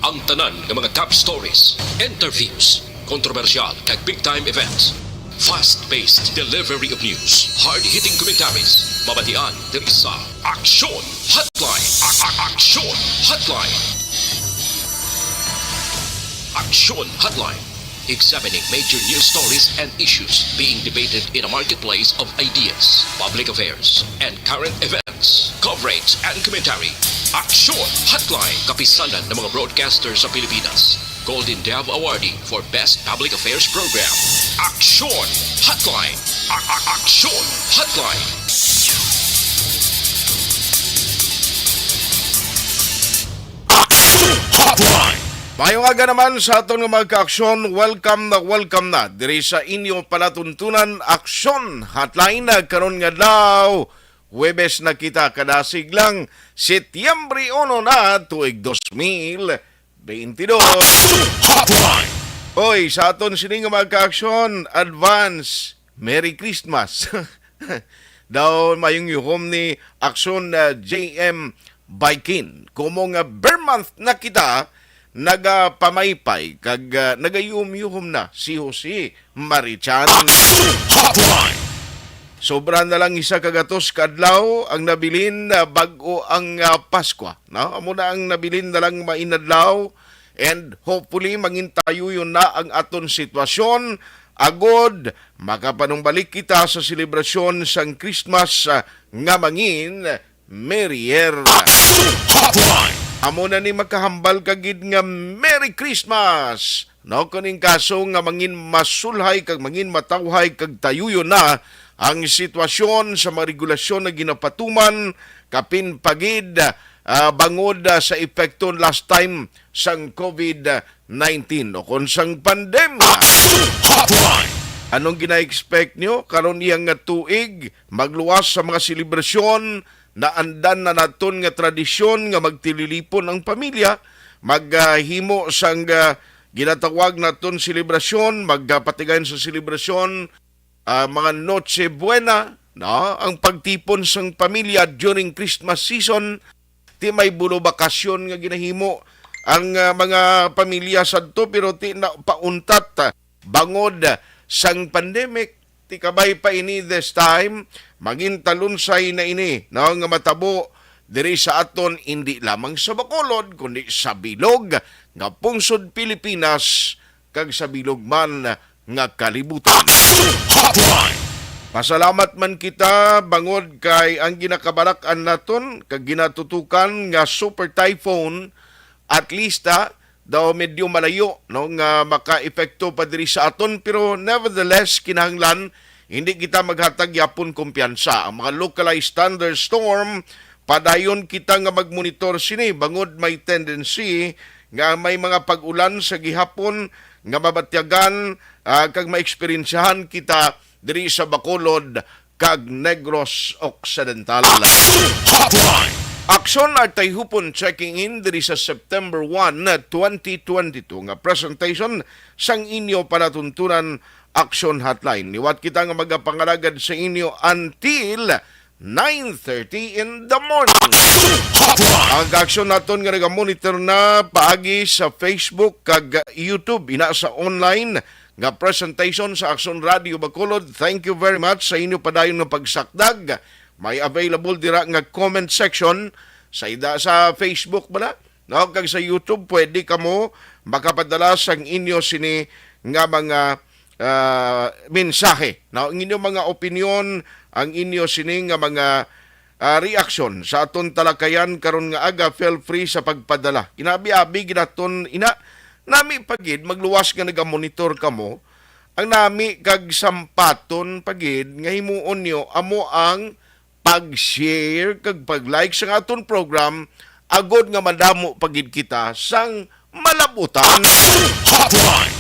Ang tanan ng mga top stories, interviews, kontrobersyal kag big time events. Fast-paced delivery of news, hard-hitting commentaries, mabatian diri sa Aksyon Hotline. Aksyon Hotline. Aksyon Hotline. Examining major news stories and issues being debated in a marketplace of ideas, public affairs, and current events. Coverage and commentary. Aksyon Hotline. Kapisanan ng mga broadcasters sa Pilipinas. Golden Dove Awardee for Best Public Affairs Program. Aksyon Hotline. Aksyon Hotline. Aksyon Hotline. Mayong aga naman sa aton nga magka-aksyon, welcome na diri sa inyo palatuntunan Aksyon Hotline karon nga daw Huwebes na kita kadasig lang Setyembre 1 na tuig 2022. Hotline. Oy, sa aton sini nga magka-aksyon, advance Merry Christmas. Daw mayong yuhom ni Aksyon JM Baikin. Kumo nga bear month na kita nagapamaypay kag nagayum-yuhom na si Jose Marichan. Hotline. Sobra na lang isa kagatos kadlaw ang nabilin bag-o ang Pasko. No? Amo na ang nabilin na lang mainadlaw and hopefully mangintayo yun na ang aton sitwasyon. Agod, makapanumbalik kita sa selebrasyon sang Christmas nga mangin Merrier. Hotline. Amo na ni makahambal kagid nga Merry Christmas. No kuning kaso nga mangin masulhay kag mangin matawhay kag tayuyo na ang sitwasyon sa mga regulasyon na ginapatuman kapin pagid bangod sa epekto last time sang COVID-19 o kung sang pandemya. Hotline. Anong gina-expect nyo? Karon iyang nga tuig, magluwas sa mga selebrasyon na andan na naton nga tradisyon nga magtililipon ang pamilya, maghimo sang ginatawag naton selebrasyon, magpatigayon sa selebrasyon, mga Noche Buena, no? Ang pagtipon sang pamilya during Christmas season, ti may bulo bakasyon nga ginahimo ang mga pamilya sadto pero ti na pauntat bangod sang pandemic. Ti kabay pa ini this time maging talunsay na ini no nga matabo diri sa aton hindi lamang sa Bacolod kundi sa bilog nga pungsod Pilipinas kag sa bilog man nga kalibutan. Hotline. Pasalamat man kita bangod kay ang ginakabarak-an naton kag ginatutukan nga super typhoon at least daw medyo malayo no nga maka-epekto pa diri sa aton pero nevertheless kinahanglan hindi kita maghatag yapon kumpiyansa ang mga localized thunderstorm padayon kita nga magmonitor sini bangod may tendency nga may mga pag-ulan sa gihapon nga mabatyagan kag maeksperiensyahan kita diri sa Bacolod kag Negros Occidental. Hotline. Aksyon at hupon checking in diri sa September 1, 2022 nga presentation sang inyo palatuntunan Aksyon Hotline. Niwat kita nga magapangalagad sa inyo until 9:30 in the morning. Ang aksyon naton nga naga-monitor na paagi sa Facebook kag YouTube ina sa online nga presentation sa Aksyon Radio Bacolod. Thank you very much sa inyo padayon nga pagsakdag. May available dira nga comment section sa Facebook bala. No, kag sa YouTube pwede kamo makapadala sang inyo sini nga mga mensahe. No, ang inyo mga opinion, ang inyo sini nga mga reaction sa aton talakayan karon nga aga, feel free sa pagpadala. Inabi-abi ginaton ina nami pagid magluwas nga naga-monitor kamo. Ang nami kag sampaton pagid nga himuon nyo amo ang pag-share kag pag-like sa aton program agod nga madamo pagid kita sang malabutan. Hotline.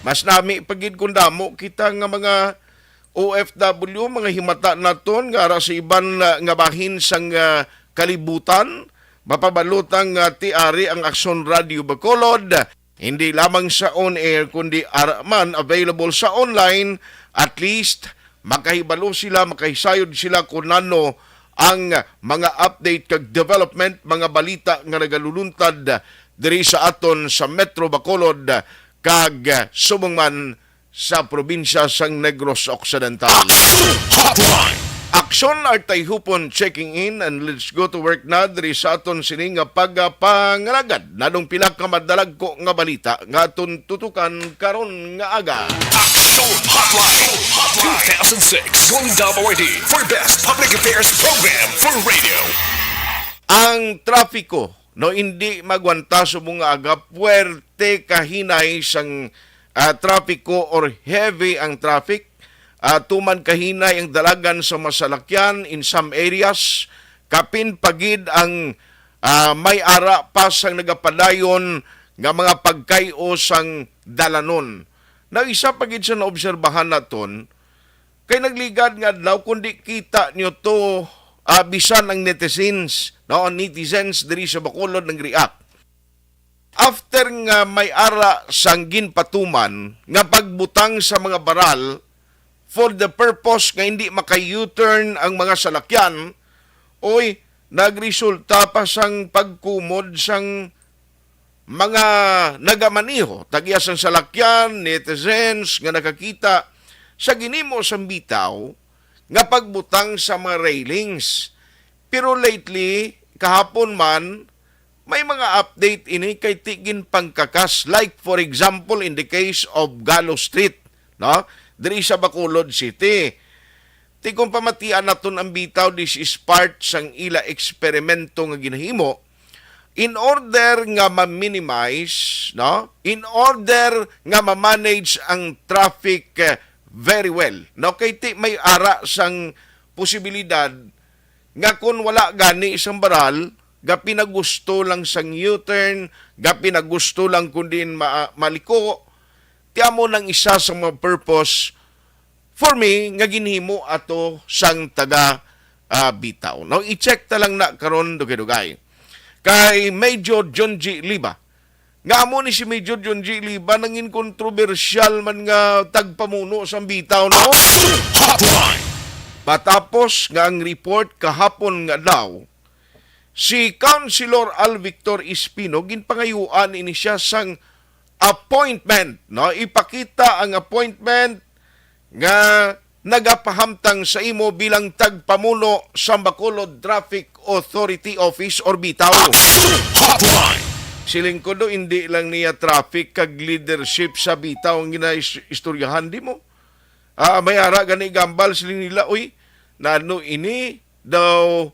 Mas nami pagid kun damo kita nga mga OFW mga himata naton nga ara sa iban nga bahin sang kalibutan mapabalutang tiari ang Aksyon Radio Bacolod hindi lamang sa on-air kundi araman available sa online at least makahibalo sila, makahisayod sila kung ano ang mga update kag development, mga balita nga nagaluluntad diri sa aton sa Metro Bacolod kag subong sa probinsya sang Negros Occidental. Aksyon artay hupon checking in and let's go to work na diri sa aton sini nga pagpangalagad nadong pila ka madalag ko nga balita nga aton tutukan karon nga aga. Action Hotline 2006 One WID for Best Public Affairs Program for Radio. Ang trafiko no hindi magwanta subong nga aga puwerte kahinay sang trafiko or heavy ang traffic. Tuman kahinay ang dalagan sa masalakyan in some areas. Kapin pagid ang may ara pa sang nagapadayon nga mga pagkayo sang dalanon. Na isa pagid sa naobserbahan naton kay nagligad nga daw kundi kita niyo to bisan ang netizens diri sa Bacolod nang react. After nga may ara sang ginpatuman nga pagbutang sa mga baral for the purpose nga hindi maka-U-turn ang mga salakyan, nagresulta pa sang pagkumod sang mga nagamaniho. Tagya sang salakyan, netizens, nga nakakita sa ginimo sang bitaw, nga pagbutang sa mga railings. Pero lately, kahapon man, may mga update ini kay tigin pangkakas. Like for example, in the case of Gallo Street, no? Diri sa Bacolod City. Ti kung pamatian naton ang bitaw, this is part sang ila eksperimento nga ginahimo in order nga ma-minimize, no? In order nga ma-manage ang traffic very well. No, kay ti may ara sang posibilidad nga kung wala gani isang baral, ga pinagusto lang sang U-turn, ga pinagusto lang kundi maliko. Tiamo nang isa sa mga purpose for me nga ginhimo ato sang taga bitaw. No, i-check ta lang na karon dugay-dugay. Kay Major John G. Liba. Nga amo ni si Major John G. Liba nangin kontrobersyal man nga tagpamuno sang bitaw, no? Patapos nga ang report kahapon nga daw si Councilor Al Victor Espino ginpangayuan ini siya sang appointment, no? Ipakita ang appointment nga nagapahamtang sa imo bilang tagpamuno sa Bacolod Traffic Authority Office or bitaw. Siling ko do hindi lang niya traffic kag leadership sa bitaw ang ginaistoryahan di mo. May ara gani gambal siling nila nano ini daw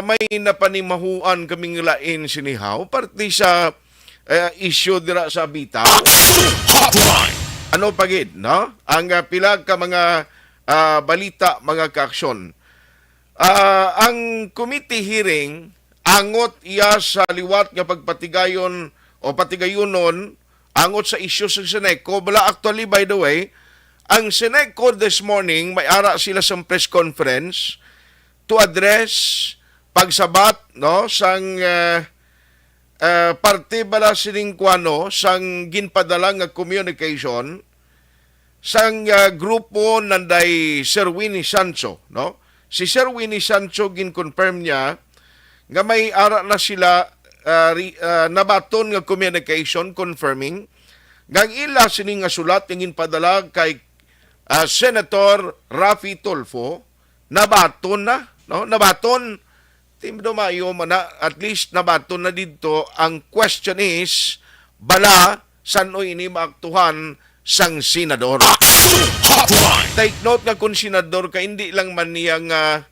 may napanimahuan kaming lain sinihaw parte sa issue dira sa bitaw. Ano pagid, no? Ang pila ka mga balita, mga kaaksyon. Ang committee hearing angot iya sa liwat nga pagpatigayon o patigayonon angot sa issue sa Seneco. Bala actually, by the way, ang Seneco this morning may ara sila sa press conference to address pagsabat, no, sang parte bala sining kuano sang ginpadala nga communication sang grupo nanday Sir Winnie Sancho, no? Si Sir Winnie Sancho ginconfirm niya nga may ara na sila nabaton nga communication confirming nga ila sining nga sulat nga ginpadala kay Senator Raffy Tulfo nabaton na, no? Nabaton Timdo mayo mana at least nabaton na dito. Ang question is bala sano ini maaktuhan sang senador. Take note nga kung senador ka hindi lang man niya nga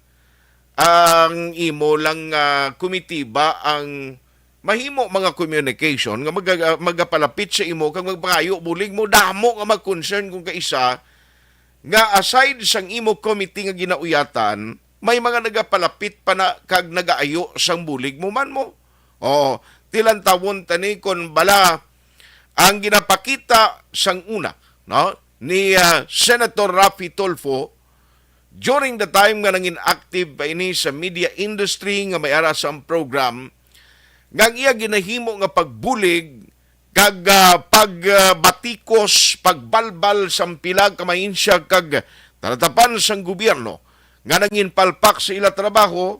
ang imo lang komitiba ang mahimo mga communication nga magapalapit sa imo kag magpakayo bulig mo damo nga mag-concern kung kaisa nga aside sang imo committee nga ginauyatan may mga nagapalapit pa na kag nagaayo sang bulig mo man mo. Tilan tawon tani kon bala ang ginapakita sang una, no, ni Senator Raffy Tulfo during the time nga nangin active pa ini sa media industry nga may ara sa program nga iya ginahimo nga pagbulig kag pagbatikos, pagbalbal sang pilag kamahinsya kag taratapan sang gobyerno nga nangin palpak sa ila trabaho.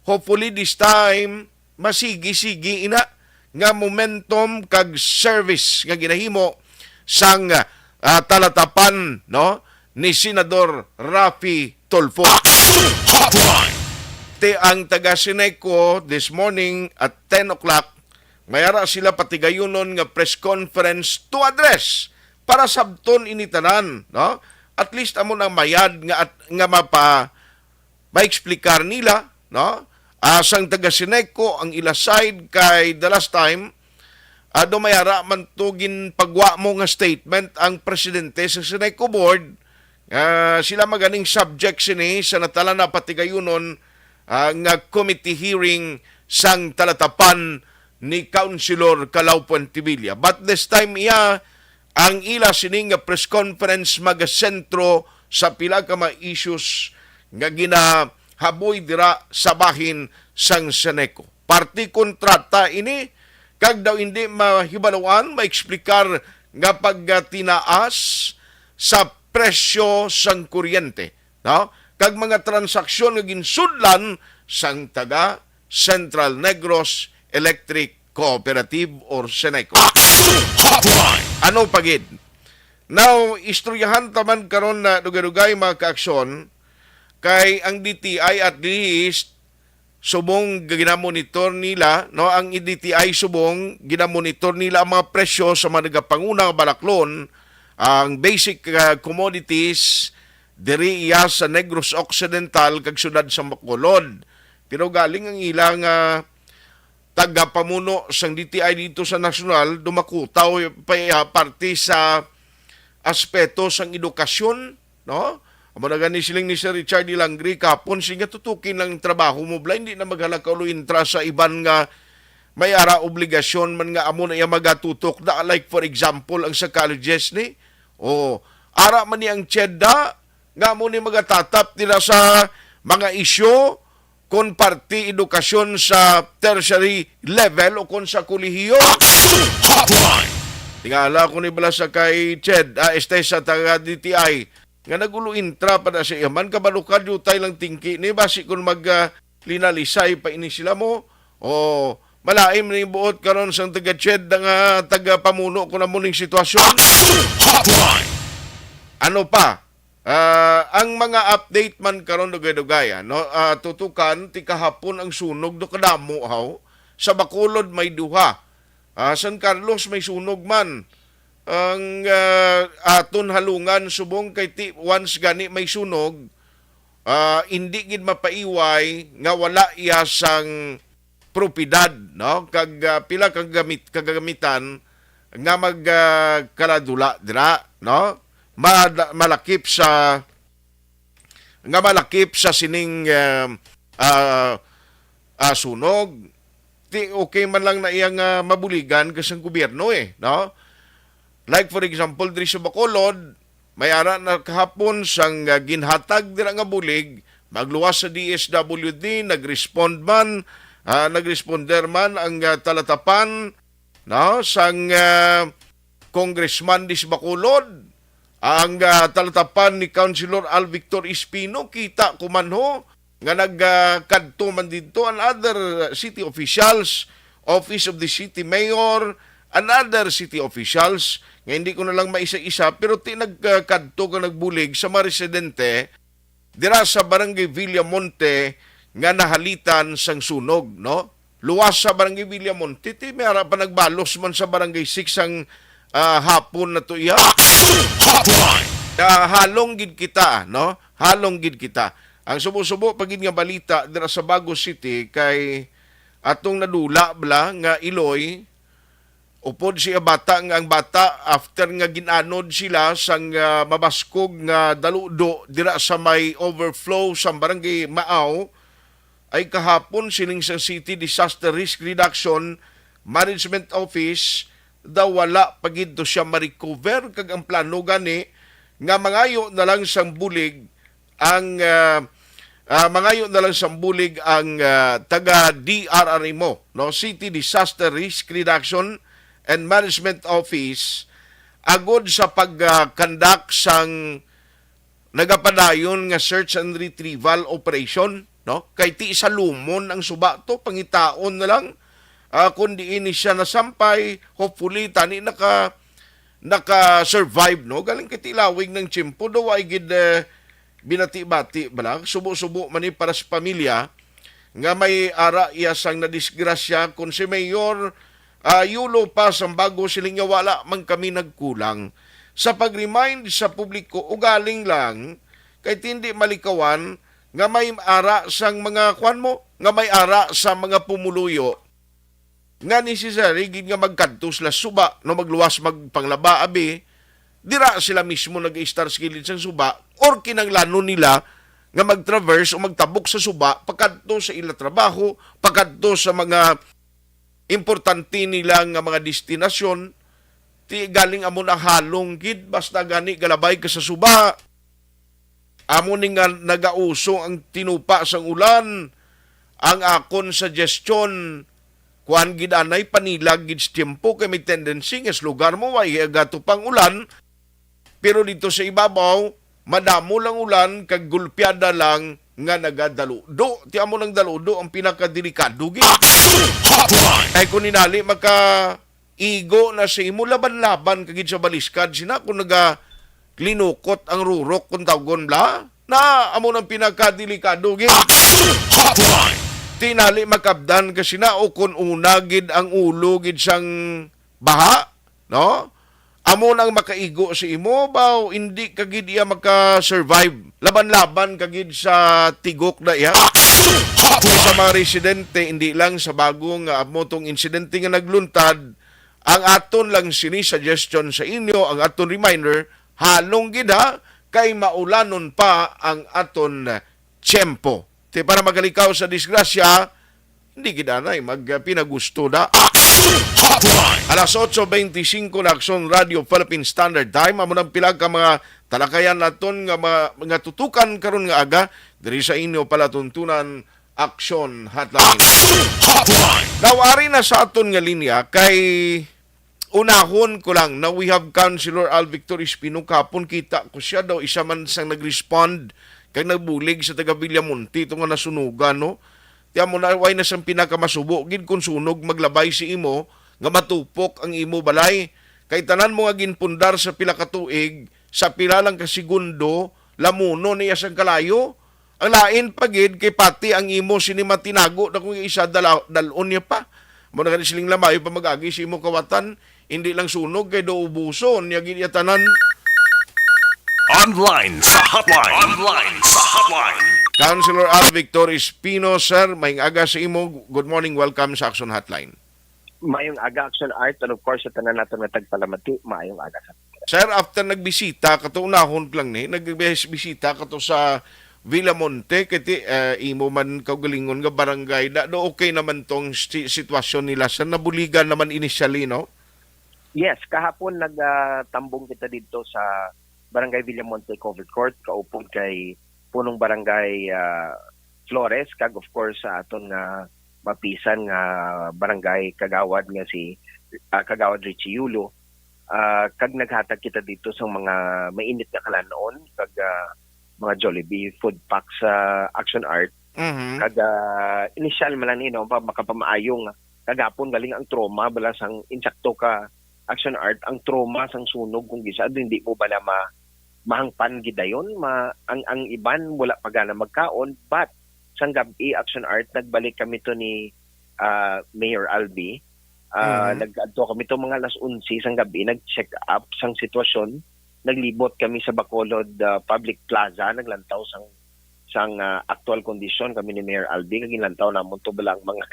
Hopefully this time masigi-sigi ina nga momentum kag service nga ginahimo sang talatapan no ni Senador Raffy Tulfo. Hotline. Te ang taga Sineco this morning at 10 o'clock, mayara sila patigayunon nga press conference to address para sabton initanan, no? At least amo nang mayad nga ma-explicar nila, no? Sang taga Sineco ang ila side kay the last time mayara man to ginpagwa mo nga statement ang presidente sa Sineco board. Sila maganing subject sini sa natala na patigayunon nga committee hearing sang talatapan ni Councilor Calao Puentevilla. But this time ang ila sini nga press conference magasentro sa pila ka mga issues nga ginahaboy dira sa bahin sang Sineco. Party kontrata ini kag daw hindi mahibaluan, maeksplikar nga pagtinaas sa presyo sang kuryente, no? Kag mga transaksyon nga ginsudlan sang taga Central Negros Electric Cooperative or Sineco. Hotline. Ano pagid? Now, istoryahan taman karon na dugay-dugay mga kaaksyon kay ang DTI at least subong ginamonitor nila, no? Ang DTI subong ginamonitor nila ang mga presyo sa mga nagapangunang balaklon, ang basic commodities diri iya sa Negros Occidental kag syudad sa Bacolod. Pero galing ang ilang tagapamuno sang DTI dito sa nasyonal dumakutaw parte sa aspeto sang edukasyon, no? Amo na gani siling ni Sir Richard Dilangri kapon siya tutukin lang trabaho mo bla hindi na maghalakaw intra sa iban nga may ara obligasyon man nga amo na iya magatutok da like for example ang sa colleges ni ara man ni ang CHEDA nga mo ni magatatap nila sa mga isyu kon party edukasyon sa tertiary level o kon sa kolehiyo. Hotline. Tingala ko ni bala sa kay CHED, sa taga DTI, nga nagulo intra pa na sa iyaman, kabalukad yung tayo lang tingki ni basi kung linalisay pa ini sila mo, malaim na yung buot karon sa taga CHED nga taga pamuno ko na muning sitwasyon. Hotline. Ano pa? Ang mga update man karon dugay-dugay, no? Tutukan ti kahapon ang sunog do kadamo haw sa Bacolod may duha. San Carlos may sunog man. Ang aton halungan subong kay once gani may sunog, hindi gid mapaiway nga wala iya sang propiedad, no? Kag pila kag kagamitan nga magkaladula dira, no? Malakip sa sining sunog. Okay man lang na iyang mabuligan kasi ang gobyerno no? Like for example diri sa Bacolod may ara na kahapon sang ginhatag dira nga bulig, magluwas sa DSWD, nagresponder man ang talatapan, no? Sang congressman di sa Bacolod, ang talatapan ni Councilor Al Victor Espino, kita kumanho nga nagkadto man dito and other city officials, office of the city mayor, and other city officials, nga hindi ko na lang maisa-isa, pero nagkadto ka nagbulig sa mga residente dira sa Barangay Villamonte nga nahalitan sang sunog, no? Luwas sa Barangay Villamonte, may harap pa nagbalos man sa Barangay 6 ang hapon na to iya. Hotline. Halong gid kita, no? Halong gid kita. Ang subo-subo pagid nga balita dira sa Bago City kay atong nadula bla nga Iloy upod siya bata nga ang bata after nga ginanod sila sang mabaskog nga daludo dira sa may overflow sa Barangay Maaw ay kahapon sining sa City Disaster Risk Reduction Management Office daw wala pagid to siya ma-recover kag ang plano gani nga mangayo na lang sang bulig ang taga DRRMO, no? City Disaster Risk Reduction and Management Office agod sa pagkandak sang nagapadayon nga search and retrieval operation, no? Kay ti sa lumon ang suba to, pangitaon na lang kundi ini siya nasampay, hopefully tani naka-survive, no? Galing kitilawig ng tiyempo, daw ay gid binati-bati bala, subo-subo man ni para sa pamilya, nga may ara iya sang nadisgrasya kung si Mayor Yulo pa sang bago siling nga wala man kami nagkulang. Sa pag-remind sa publiko, ugaling lang, kay tindi malikawan, nga may ara sang mga kwan mo, nga may ara sa mga pumuluyo, nga necessary gid nga magkadto sila suba no magluwas magpanglaba abi, dira sila mismo nag-star skilled sa suba or kinanglanon nila nga mag-traverse o magtabok sa suba pagkadto sa ila trabaho, pagkadto sa mga importante nila nga mga destinasyon. Ti galing amo na halong gid basta gani galabay ka sa suba. Amo ni nga nagauso ang tinupa sang ulan. Ang akon suggestion, kuan gid anay panilag gid sa tiempo kay may tendency nga sa lugar mo way gato pang ulan, pero dito sa ibabaw madamo lang ulan kag gulpiada lang nga nagadaludo. Ti amo lang daludo ang pinakadelikado gid. Ay kun ninali igo na sa imo laban-laban kagid sa baliskad sina kung linukot ang rurok kung tawgon bla na amo nang pinakadelikado gid. Tinali makabdan kasi na o kung unagid ang ulo gid sang baha, no? Amo nang makaigo sa imo baw hindi kagid iya maka-survive. Laban-laban kagid sa tigok na iya. Sa mga residente hindi lang sa bagong amo tong insidente nga nagluntad, ang aton lang suggestion sa inyo, ang aton reminder, halong gid ha, kay maulanon pa ang aton tiyempo. Te para magalikaw sa disgrasya, hindi gid anay magpinagusto da. Alas 8:25 na Aksyon Radio Philippine Standard Time. Amo nang pilag ka mga talakayan naton nga mga tutukan karon nga aga diri sa inyo palatuntunan Aksyon Hotline. Nawari na sa aton nga linya kay unahon ko lang na we have Councilor Al Victor Espino kapon kita ko siya daw isa man sang nag-respond kay nagbulig sa taga Villamonte ito nga nasunugan, no? Tiyan mo na way na sang pinakamasubo gid kung sunog maglabay si imo nga matupok ang imo balay kay tanan mo nga ginpundar sa pila ka tuig sa pila lang ka segundo lamuno niya sang kalayo. Ang lain pagid kay pati ang imo sinima tinago na kung isa dalon niya pa. Mo na siling lamay pa magagi si imo kawatan, hindi lang sunog kay do ubuson niya gid tanan. Online sa hotline. Councilor Al Victor Espino, sir, maayong aga sa imo. Good morning, welcome sa Action Hotline. Maayong aga Action Art and of course sa tanan naton nga tagpalamati, maayong aga sa. Sir, after nagbisita kato unahon lang ni, nagbisita kato sa Villamonte kiti imo man kaugalingon nga barangay da do okay naman tong sitwasyon nila sa nabuligan naman initially, no? Yes, kahapon nagtambong kita dito sa Barangay Villamonte Covered Court kaupod kay punong barangay Flores kag of course sa aton nga mapisan nga barangay kagawad nga si kagawad Richie Yulo. Kag naghatag kita dito sa mga mainit na kalanoon kag mga Jollibee food packs sa Action Art. Mm-hmm. Kag initial man lang no makapamaayong kagapon galing ang trauma bala sang insakto ka Action Art ang trauma sang sunog kung gisad hindi mo bala mahangpan gidayon ang iban wala pa gana magkaon but sang gabi Action Art nagbalik kami to ni Mayor Albi. Nag-adto kami to mga alas 11 sang gabi nag-check up sang sitwasyon. Naglibot kami sa Bacolod Public Plaza, naglantaw sang actual condition kami ni Mayor Albi, kaginlantaw namon to balang mga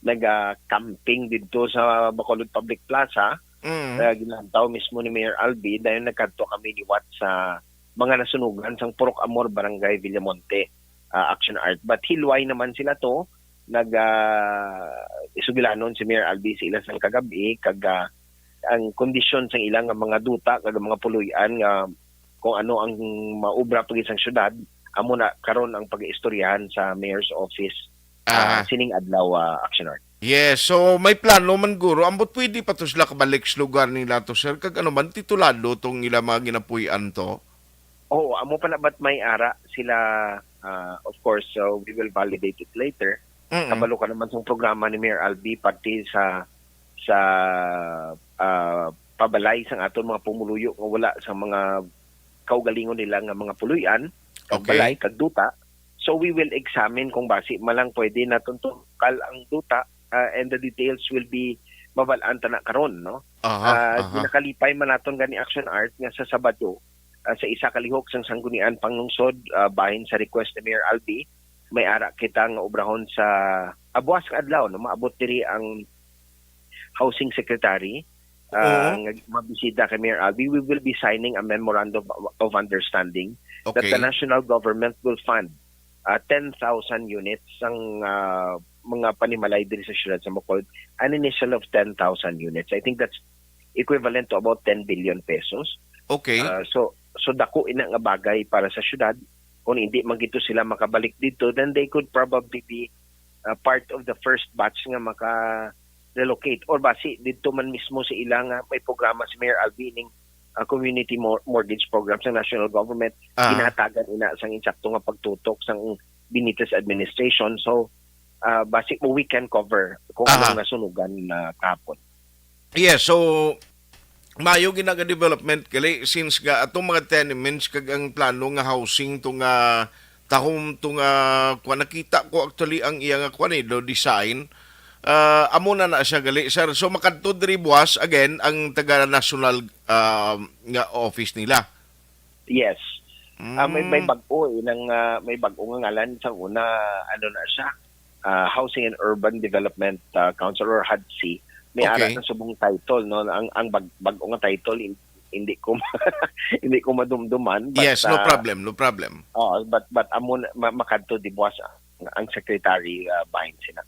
nag-camping dito sa Bacolod Public Plaza. Ginlantaw mismo ni Mayor Albi dahil nagkadto kami liwat sa mga nasunugan sang Purok Amor Barangay Villamonte Action Art. But hilway naman sila to, isugilanon si Mayor Albi sa ilang sang kagabi kag ang kondisyon sa ilang mga duta kag mga puluyan nga kung ano ang maubra pag isang syudad amo na karon ang pag-istoryahan sa Mayor's Office sining adlaw Action Art. Yes, so may plano man guro ambot pwede pa to sila kabalik sa lugar nila to sir kag ano man titulado tong ila mga ginapuy-an to. Oo, amo pa na ba't may ara sila of course so we will validate it later. Kabalo ka naman sa programa ni Mayor Albi pati sa pabalay sang aton mga pumuluyo nga wala sa mga kaugalingon nila nga mga puluyan, kag Okay. balay, kag duta. So we will examine kung basi malang pwede naton tukal ang duta, and the details will be mabalaan ta na karon, no? Ginakalipay man naton gani action art nga sa Sabado sa isa ka lihok sang sanggunian panglungsod, bahin sa request ni Mayor Albi, may ara kita nga obrahon sa abuas ka adlaw, no? Maabot diri ang housing secretary nga mabisita kay Mayor Albi. We will be signing a memorandum of understanding that Okay. the national government will fund 10,000 units ang mga panimalay diri sa siyudad sa Bacolod, an initial of 10,000 units. I think that's equivalent to about 10 billion pesos. Okay. So dako ina nga bagay para sa siyudad. Kung hindi man gito sila makabalik dito, then they could probably be part of the first batch nga relocate or basi dito man mismo sa ilang may programa si Mayor Albi ning community mortgage program sa national government, ginatagan ina sang insakto nga pagtutok sang Benitez administration. So basi mo we can cover kung anong nasunugan na kahapon. Yes, so mayo ginaga development kali since ga atong mga tenements kag ang plano nga housing to nga tahom to nga kuan nakita ko actually ang iya nga kuan do design. Amo na siya gali sir. So makadto diri buwas again ang taga national nga office nila. Yes. May bag-o may bag-o nga ngalan sa una ano na siya. Housing and Urban Development Council or HUDC. May ara na subong title, no? Ang bag-o nga title hindi ko hindi ko madumduman, but yes, no problem. But amo makadto di buwas ang secretary bahin sila.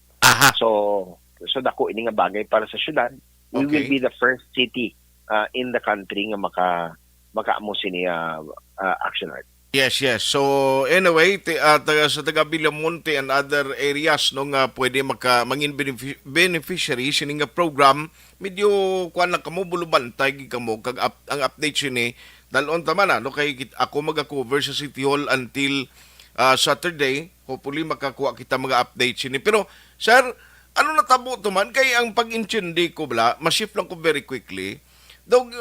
So dako ini nga bagay para sa syudad. We will be the first city in the country nga makaamo sini action art. Yes. So anyway, sa taga Villamonte and other areas no nga pwede mangin beneficiary sini nga program, medyo kuan na kamo bulubantay gid kamo kag ang update sini dalon tama na no kay ako maga-cover sa City Hall until Saturday. Hopefully makakuha kita mga update sini. Pero sir, ano natabo to man kay ang pag-intindi ko bala, ma-shift lang ko very quickly. Dog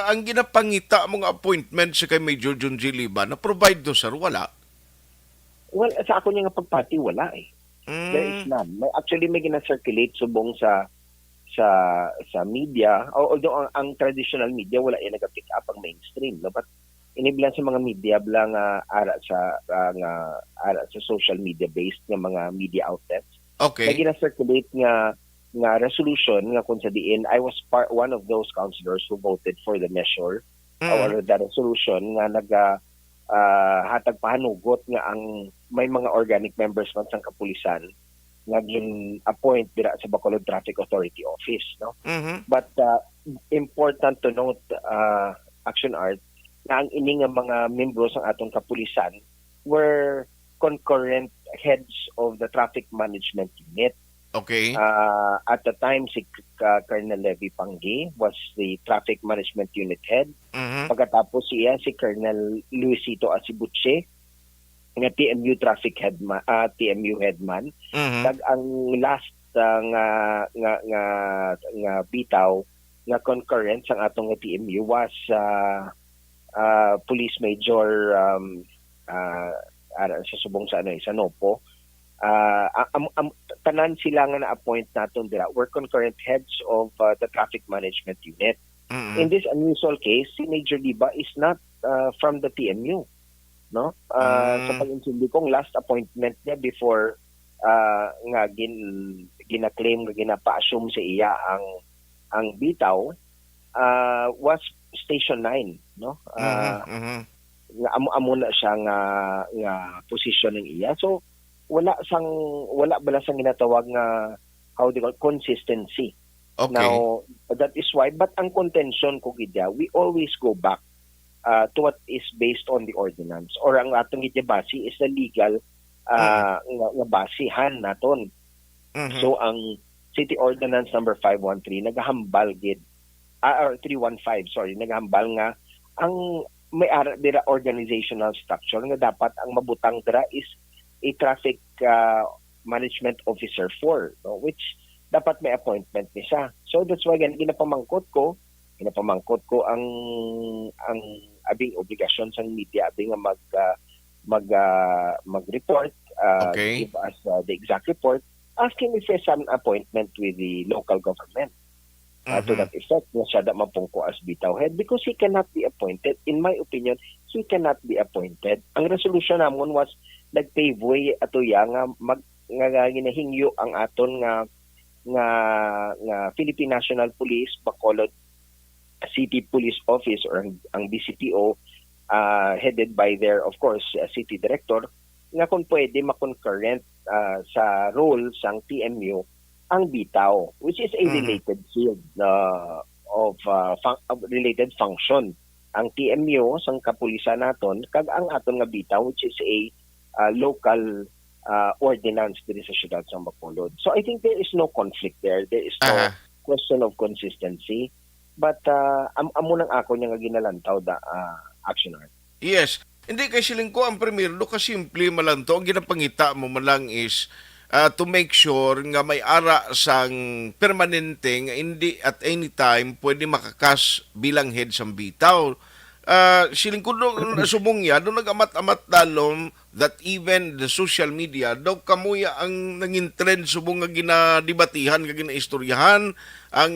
ang ginapangita mga appointment sa kay Major John G. Liban na provide do sir wala. Well, sa ako niya nga pagpati wala eh. There is none. May gina-circulate subong sa media, although ang traditional media wala yan nag-pick up ang mainstream, no? But inibilan sa mga media bilang ara sa social media based nga mga media outlets. Okay. Gina-circulate nga resolution nga kung sa diin I was one of those councilors who voted for the measure or the resolution nga hatag pahanugot nga ang may mga organic members man sang kapulisan nga gin-appoint dira sa Bacolod Traffic Authority Office, no? But important to note, Action Art, na ang ini nga mga membro sang atong kapulisan were concurrent heads of the traffic management unit. Okay. At the time, si Colonel Levy Panggi was the traffic management unit head. Pagkatapos siya, si Colonel Luisito Asibuche, nga TMU traffic headman, TMU headman. Ang last nga bitaw nga concurrent sang atong TMU was Police Major sa subong sa sa Nopo. Tanan sila nga na-appoint naton dira were concurrent heads of the traffic management unit. In this unusual case, si Major Liba is not from the TMU, no? Sa pag-intindi kong last appointment niya before nga gina-claim nga gina-pa-assume sa iya ang bitaw was Station 9, no? Amo na siya nga position ng iya. So wala bala sang ginatawag nga how they call consistency. Okay. Now that is why, but ang contention ko gidya, we always go back to what is based on the ordinance or ang atong gidya base is the legal nga basihan naton. So ang City Ordinance number 513 naghambal gid or 315 naghambal nga ang may ara dira organizational structure nga dapat ang mabutang dira is a traffic management officer for, no? Which dapat may appointment ni siya. So that's why ginapamangkot ko ang abing obligasyon sa media abing mag-report, Okay. give us the exact report, asking if there's some appointment with the local government. To that effect, na siya da mapungko as bitaw head because he cannot be appointed. In my opinion, he cannot be appointed. Ang resolution namon was nag-pave way ato ya nga ginahingyo ang aton nga Philippine National Police Bacolod City Police Office or ang BCPO headed by their, of course, city director nga kung pwede makoncurrent sa role sang TMU ang bitaw, which is a related field of related function. Ang TMU sang kapulisan naton kag ang aton nga bitaw, which is a local ordinance diri sa syudad sa Bacolod. So I think there is no conflict there. There is no question of consistency. But amo nang ako nga ginalantaw da action art. Yes. Hindi kay siling ko ang premier do kasi simple man to. Ang ginapangita mo man lang is to make sure nga may ara sang permanente nga hindi at any time pwede makakas bilang head sang bitaw. Siling ko doon sumungya, doon nag-amat-amat dalom that even the social media, daw kamuya ang nanging trend subong nga ginadibatihan, nga ginaistoryahan, ang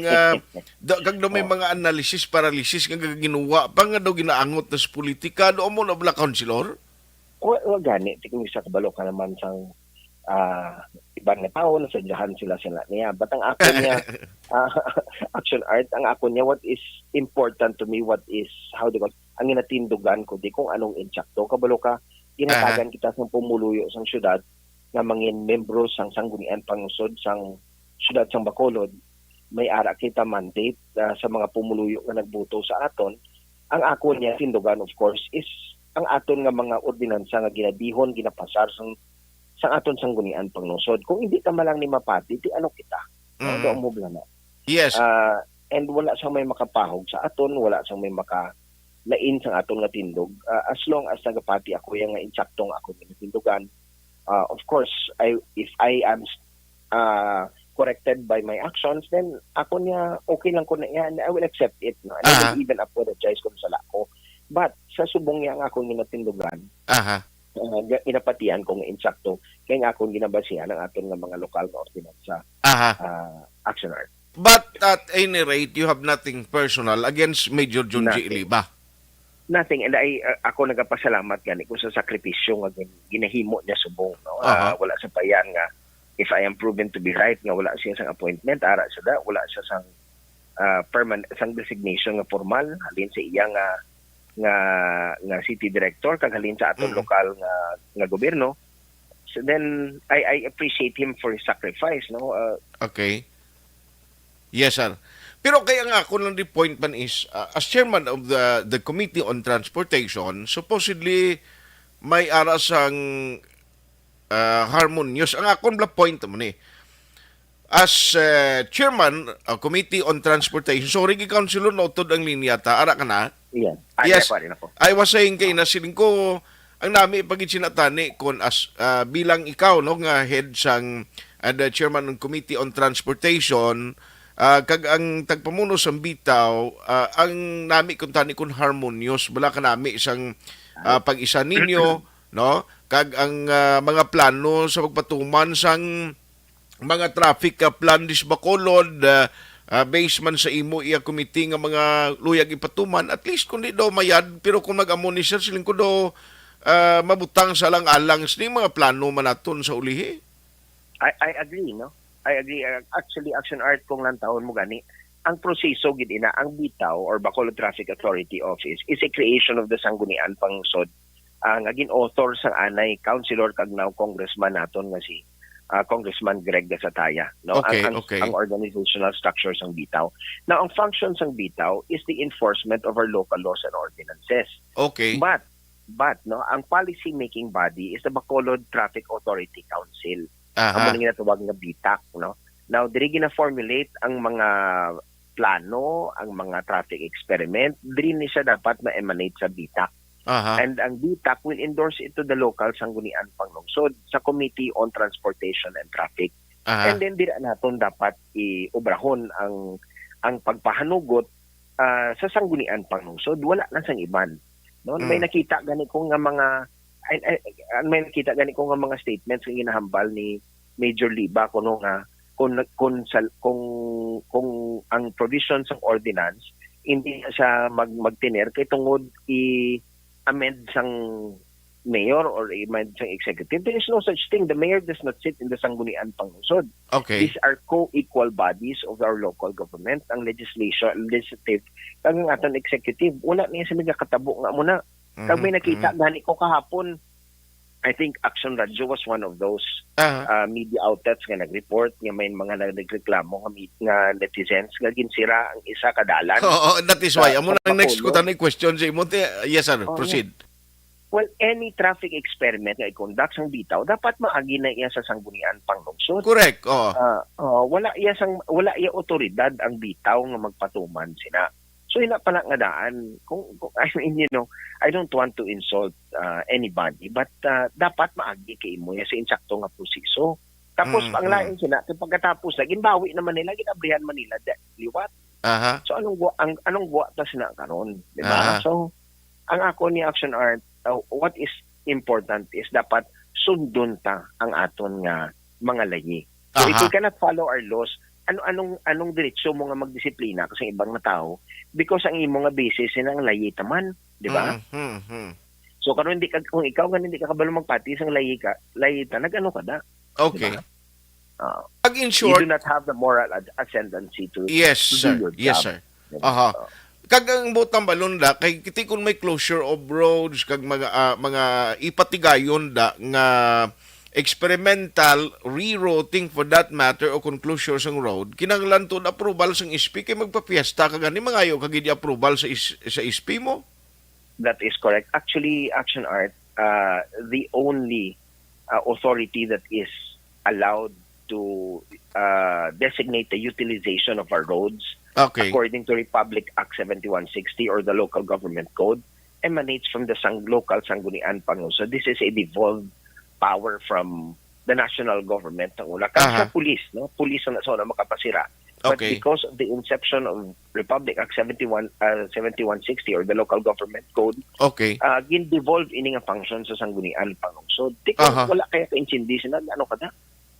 kag daw may mga analysis, paralysis nga ginuwa, pa nga daw ginaangot na sa politika, doon mo na bala, Councilor? O gani, tikong isa kabalo ka naman sang ibang na tao, nasadyahan sila niya. But ang ako niya, action art, ang ako niya, what is important to me, what is, how do you call, ang inatindugan ko, di kung anong insakto. Kabalo ka, ginatagan kita sa pumuluyo sang syudad, nga mangin membro sang sanggunian pangusod sang syudad sang Bacolod, may ara kita mandate sa mga pumuluyo nga nagbuto sa aton. Ang ako niya, tindugan of course, is ang aton nga mga ordinansa nga ginabihon, ginapasar sang aton sanggunian pangnusod. Kung hindi ka malang ni mapati, di ano kita? Doon mo na. Yes. And wala sang may makapahog sa aton, wala sang may makalain sang aton nga tindog. As long as nagapati ako yung nga insaktong ako nga tindugan, of course, if I am corrected by my actions, then ako niya, okay lang ko na yan, I will accept it. No? And I will even apologize kung sala ko. But sa subong niya ang akong ginatindugan, inapatian kong insakto kaya nga akong ginabasihan ang aton nga mga lokal na ordinansa action art. But at any rate, you have nothing personal against Major Junji Iliba? Nothing. And ako nagapasalamat gani ko sa sakripisyo nga ginahimo niya subong. No? Wala sa payan nga if I am proven to be right nga wala siya sang appointment, ara siya da, wala siya sang permanent sang designation nga formal halin sa iya nga city director kag halin sa aton lokal nga gobyerno. So then I appreciate him for his sacrifice, no. Okay. Yes, sir. Pero kaya nga ako lang the point man is as chairman of the Committee on Transportation, supposedly may ara sang harmonious. Ang akong la point mo ni as chairman of Committee on Transportation, sorry ki Councilor, notod ang linya ta, ara ka na? Yeah. Yes, I was saying kay na siling ko, ang nami pagit sinatani kung as bilang ikaw no nga head sang the chairman ng Committee on Transportation, kag ang tagpamuno sang bitaw, ang nami kun tani kun harmonious, bala ka nami isang pag-isa ninyo, no? Kag ang mga plano sa pagpatuman sang mga traffic plan dis Bacolod, based man sa imo iya committee nga mga luyag ipatuman, at least kundi daw mayad, pero kung nag-amon ni sir, siling ko daw mabutang sa lang-alang sa mga plano man naton sa ulihi. I agree, no? I agree. Actually, action art kung lang taon mo gani, ang proseso gid ina ang bitaw or Bacolod Traffic Authority Office is a creation of the Sanggunian Pangusod. Ang author sang anay councilor kag now congressman naton nga si Congressman Greg Gasataya, no? Ang organizational structures ng bitaw. Now, ang functions ng bitaw is the enforcement of our local laws and ordinances. Okay. But no, ang policy making body is the Bacolod Traffic Authority Council. Ang mga ginatawag nga BTAC, no? Now, diri gina-formulate ang mga plano, ang mga traffic experiment, diri ni siya dapat ma-emanate sa BTAC. Aha. And ang DTAC will endorse it to the local sanggunian panglungsod sa Committee on Transportation and Traffic. Aha. And then dira naton dapat iobrahon ang pagpahanugot sa sanggunian panglungsod. Wala na sang iban. No, may nakita gani ko nga mga mga statements nga ginahambal ni Major Liba kuno nga kung ang provisions ng ordinance hindi na siya magtiner kay tungod i-amend sang mayor or i-amend sang executive. There is no such thing. The mayor does not sit in the sanggunian panglungsod. Okay. These are co-equal bodies of our local government. Ang legislative kag ang aton executive wala niya sa nagakatabo nga muna. Kag may nakita gani ko kahapon, I think Action Radio was one of those media outlets nga nag-report nga may mga nagreklamo nga netizens nga ginsira ang isa ka dalan. Oo, that is why. Amo Sa nang next ko Bacolod. tanong question sa imo. Yes, sir. Oo. Proceed. Well, any traffic experiment nga i-conduct sang bitaw dapat maagi na iya sa sanggunian panglungsod. Correct. Oo. Wala iya otoridad ang bitaw nga magpatuman sina. So ina pala nga daan kung I mean, I don't want to insult anybody but dapat maagi kay imo sa insakto nga proseso. Tapos ang lain sila pagkatapos na ginbawi naman nila ginabrihan man nila liwat. Aha. So anong guwa ta sina karon, di ba? So ang ako ni Action Art, what is important is dapat sundon ta ang aton nga mga layi. So if we cannot follow our laws, anong diretsyo mo nga magdisiplina kasi ibang na tao because ang imo nga basis ang layi taman, di ba? So karon kung ikaw hindi ka kabalo magpati sang layi ta nagano ka da. Okay. Diba? Pag in You short, do not have the moral ascendancy to yes, to sir. do your Yes, job. sir. Diba? Aha. Kag ang butang balon da kay kiti kun may closure of roads kag mga ipatigayon da nga experimental rerouting for that matter o conclosure sang road kinahanglan to approval sang ISP kay magpapiesta kag ani mangayo kag di approval sa ISP mo. That is correct. Actually, Action Art, the only authority that is allowed to designate the utilization of our roads, Okay. according to Republic Act 7160 or the Local Government Code, emanates from the local sanggunian panglungsod. So this is a devolved power from the national government. Ang una, kasi sa police, no? Police na sa makapasira. But Okay. because of the inception of Republic Act 7160 or the Local Government Code, Okay. gin-devolve ini nga function sa sanggunian panglungsod. Di ko wala kaya ka-intindi sila, ano ka na?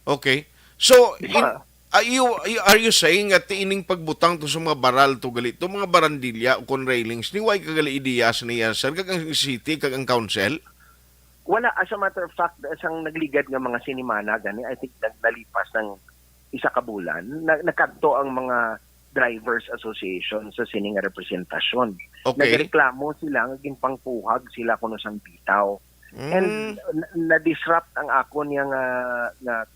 Okay. So, Diba? are you saying at ining pagbutang to sa mga baral to gali to mga barandilya o kon railings ni way kagali ideyas niya sir kag ang city kag ang council? Wala, as a matter of fact, isang nagligad nga mga sinimana gani, I think nalipas ng isa ka bulan, nakadto ang mga drivers association sa sining nga representasyon. Okay. Nagreklamo sila nga ginpangpuhag sila kuno sang bitaw. And na-disrupt ang ako niya nga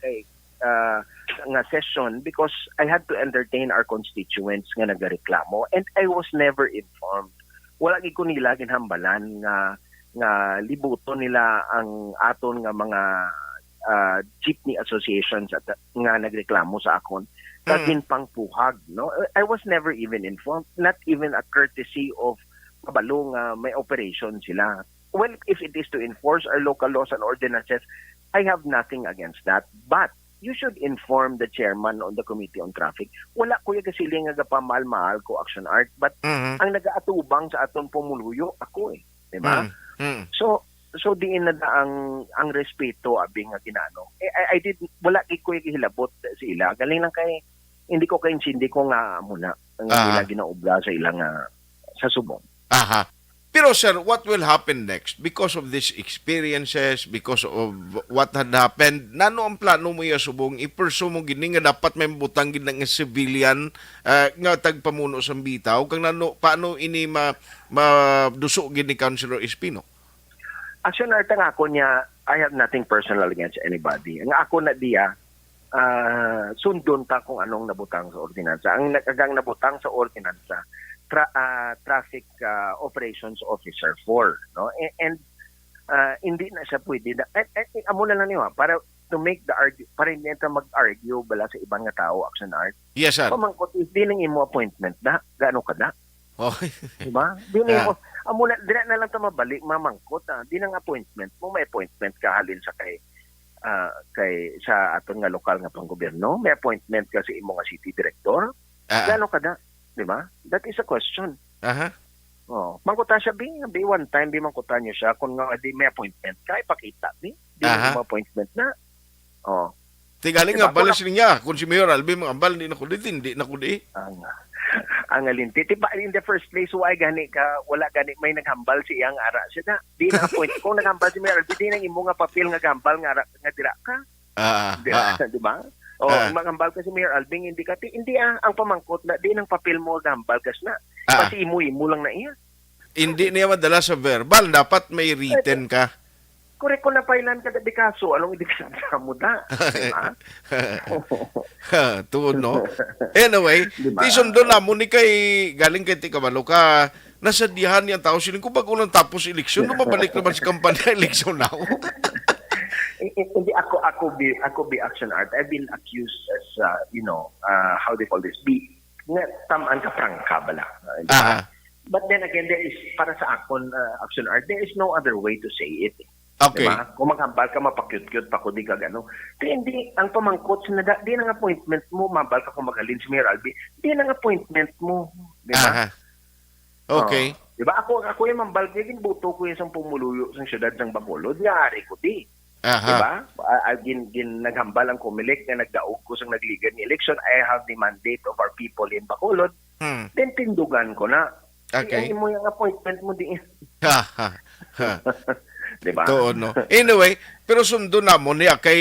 session because I had to entertain our constituents nga nagareklamo and I was never informed. Wala gid ko nila ginhambalan nga libuton nila ang aton nga mga jeepney associations at nga nagreklamo sa akon kagin pangpuhag, no? I was never even informed, not even a courtesy of kabalo nga may operation sila. Well, if it is to enforce our local laws and ordinances, I have nothing against that. But you should inform the chairman on the Committee on Traffic. Wala ko yung kasiling nga pamahal-mahal ko Action Art, but ang nagaatubang sa aton pumuluyo ako eh. Diba? So diin na ang respeto abing nga ginano. I did wala kay ko gihilabot sa ila. Galing lang kay hindi ko kaintindi ko nga muna ang ila ginaubla sa ila nga sa subong. Aha. Pero sir, what will happen next? Because of these experiences, because of what had happened, nano ang plano mo yung subong? I-pursue mo gini nga dapat may butang gid ng civilian nga tagpamuno sa bitaw kang nano paano ini maduso gid ni Councilor Espino? Action Art nga ako niya, I have nothing personal against anybody. Ang ako na diya, sundon ta kung anong nabutang sa ordinansa. Ang nakagang nabutang sa ordinansa, traffic operations officer 4, no? And hindi na siya pwede amo na lang niyo para to make the para hindi ta mag-argue bala sa ibang nga tao Action Art. Yes sir. Pamangkot is din imo appointment da gaano kada. Okay. Di ba? Di Ah. mo, muna, di na lang ta mabalik, mamangkot. Di nang appointment mo, may appointment ka halin sa kay sa aton nga lokal nga panggobyerno, may appointment ka sa imo nga city director. Gano kada? Di ba? That is a question. Aha. Oh, mangkuta siya bi one time mangkuta niyo siya kung nga di may appointment ka ipakita di Aha. mo appointment na. Oh, Tigaling Diba? nga pala niya, kung si Mayor Alvin mangambal, hindi na ko di. ang alinti tiba in the first place wala gani may naghambal si iyang ara siya na di na appoint kung naghambal si Mayor di nang imo nga papel nga gambal nga ara nga dira ka di ba o maghambal ka si Mayor Alvin hindi ang pamangkot na di nang papel mo gambal kas na kasi imo lang na iya Hindi niya madala sa verbal, dapat may written ka. correct ko na pailan ka di kaso anong hindi ka mo da di ba Tuod, no? Anyway, Diba? di sundo na mo ni kay galing kay Tikabalo ka, nasadyahan yung tao siling kung bago lang tapos eleksyon, lumabalik naman sa kampanya eleksyon na. Hindi ako be action art. I've been accused as how they call this nga tamaan ka prangka bala. Ah. But then again there is para sa akon action art there is no other way to say it. Okay. Diba? Kung maghambal ka mapakyut-kyut pa ko di ka gano. Kaya hindi ang pamangkot di nang appointment mo mabal ka kung magalin si Mayor Albi. Di nang appointment mo, di ba? Aha. Okay. Di ba ako yung mambal kaya ginbuto ko yung pumuluyo sa siyudad ng Bacolod, yari ko di. Aha. Diba? Naghambal ang Comelec na nagdaog ko sa nagligan ni election. I have the mandate of our people in Bacolod. Then tindugan ko na. Okay. Mo yung appointment mo di. Ha, ha, ha. Diba? Totoo, no? Anyway, pero sundo na mo niya kay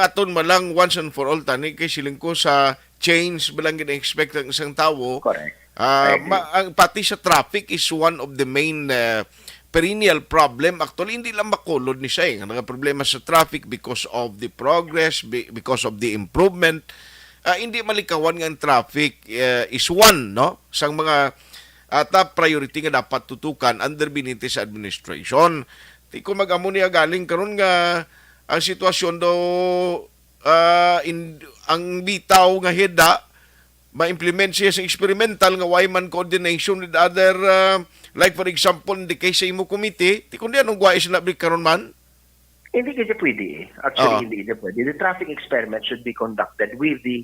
aton malang once and for all tani kay siling ko sa change balang gina-expect ang isang tao. Correct. I agree. Pati sa traffic is one of the main perennial problem. Actually, hindi lang makulod ni siya. Ang problema sa traffic because of the progress, because of the improvement. Hindi malikawan nga ang traffic is one, no? Sang mga top priority nga dapat tutukan under Benitez administration. Di ko mag-amo niya galing karon nga ang sitwasyon do ang bitaw nga heda ma-implement siya sa experimental nga Wyman coordination with other like for example in the case sa imo committee di kundi anong guwais na karon man. Hindi kasi pwede eh. Actually, hindi kasi pwede. The traffic experiment should be conducted with the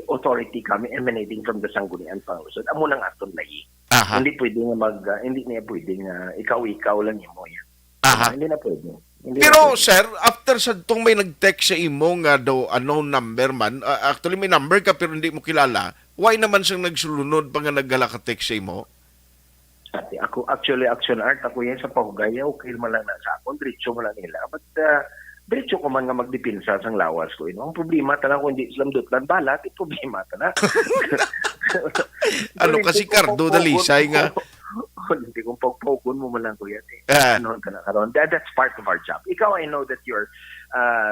authority emanating from the Sangguniang Pangusod. Amo nang aton lagi. Aha. Hindi pwede nga hindi niya pwede nga ikaw lang imo yan. Aha. Hindi na pwede. Pero sir, after sa tong may nag-text sa imo nga daw unknown number man, actually may number ka pero hindi mo kilala, why naman siyang nagsulunod pa nga naggala ka text sa imo? Ate, ako actually action art ako yan sa pahugay, okay man lang na sa akon, diretso man lang nila. But diretso ko man nga magdipinsa sang lawas ko. Ang problema tala ko hindi Islam dutlan balat, problema tala. Ano kasi Cardo Dalisay nga. Hindi kong pagpokon mo man lang ko yan. Ano ka na karon? That's part of our job. Ikaw, I know that your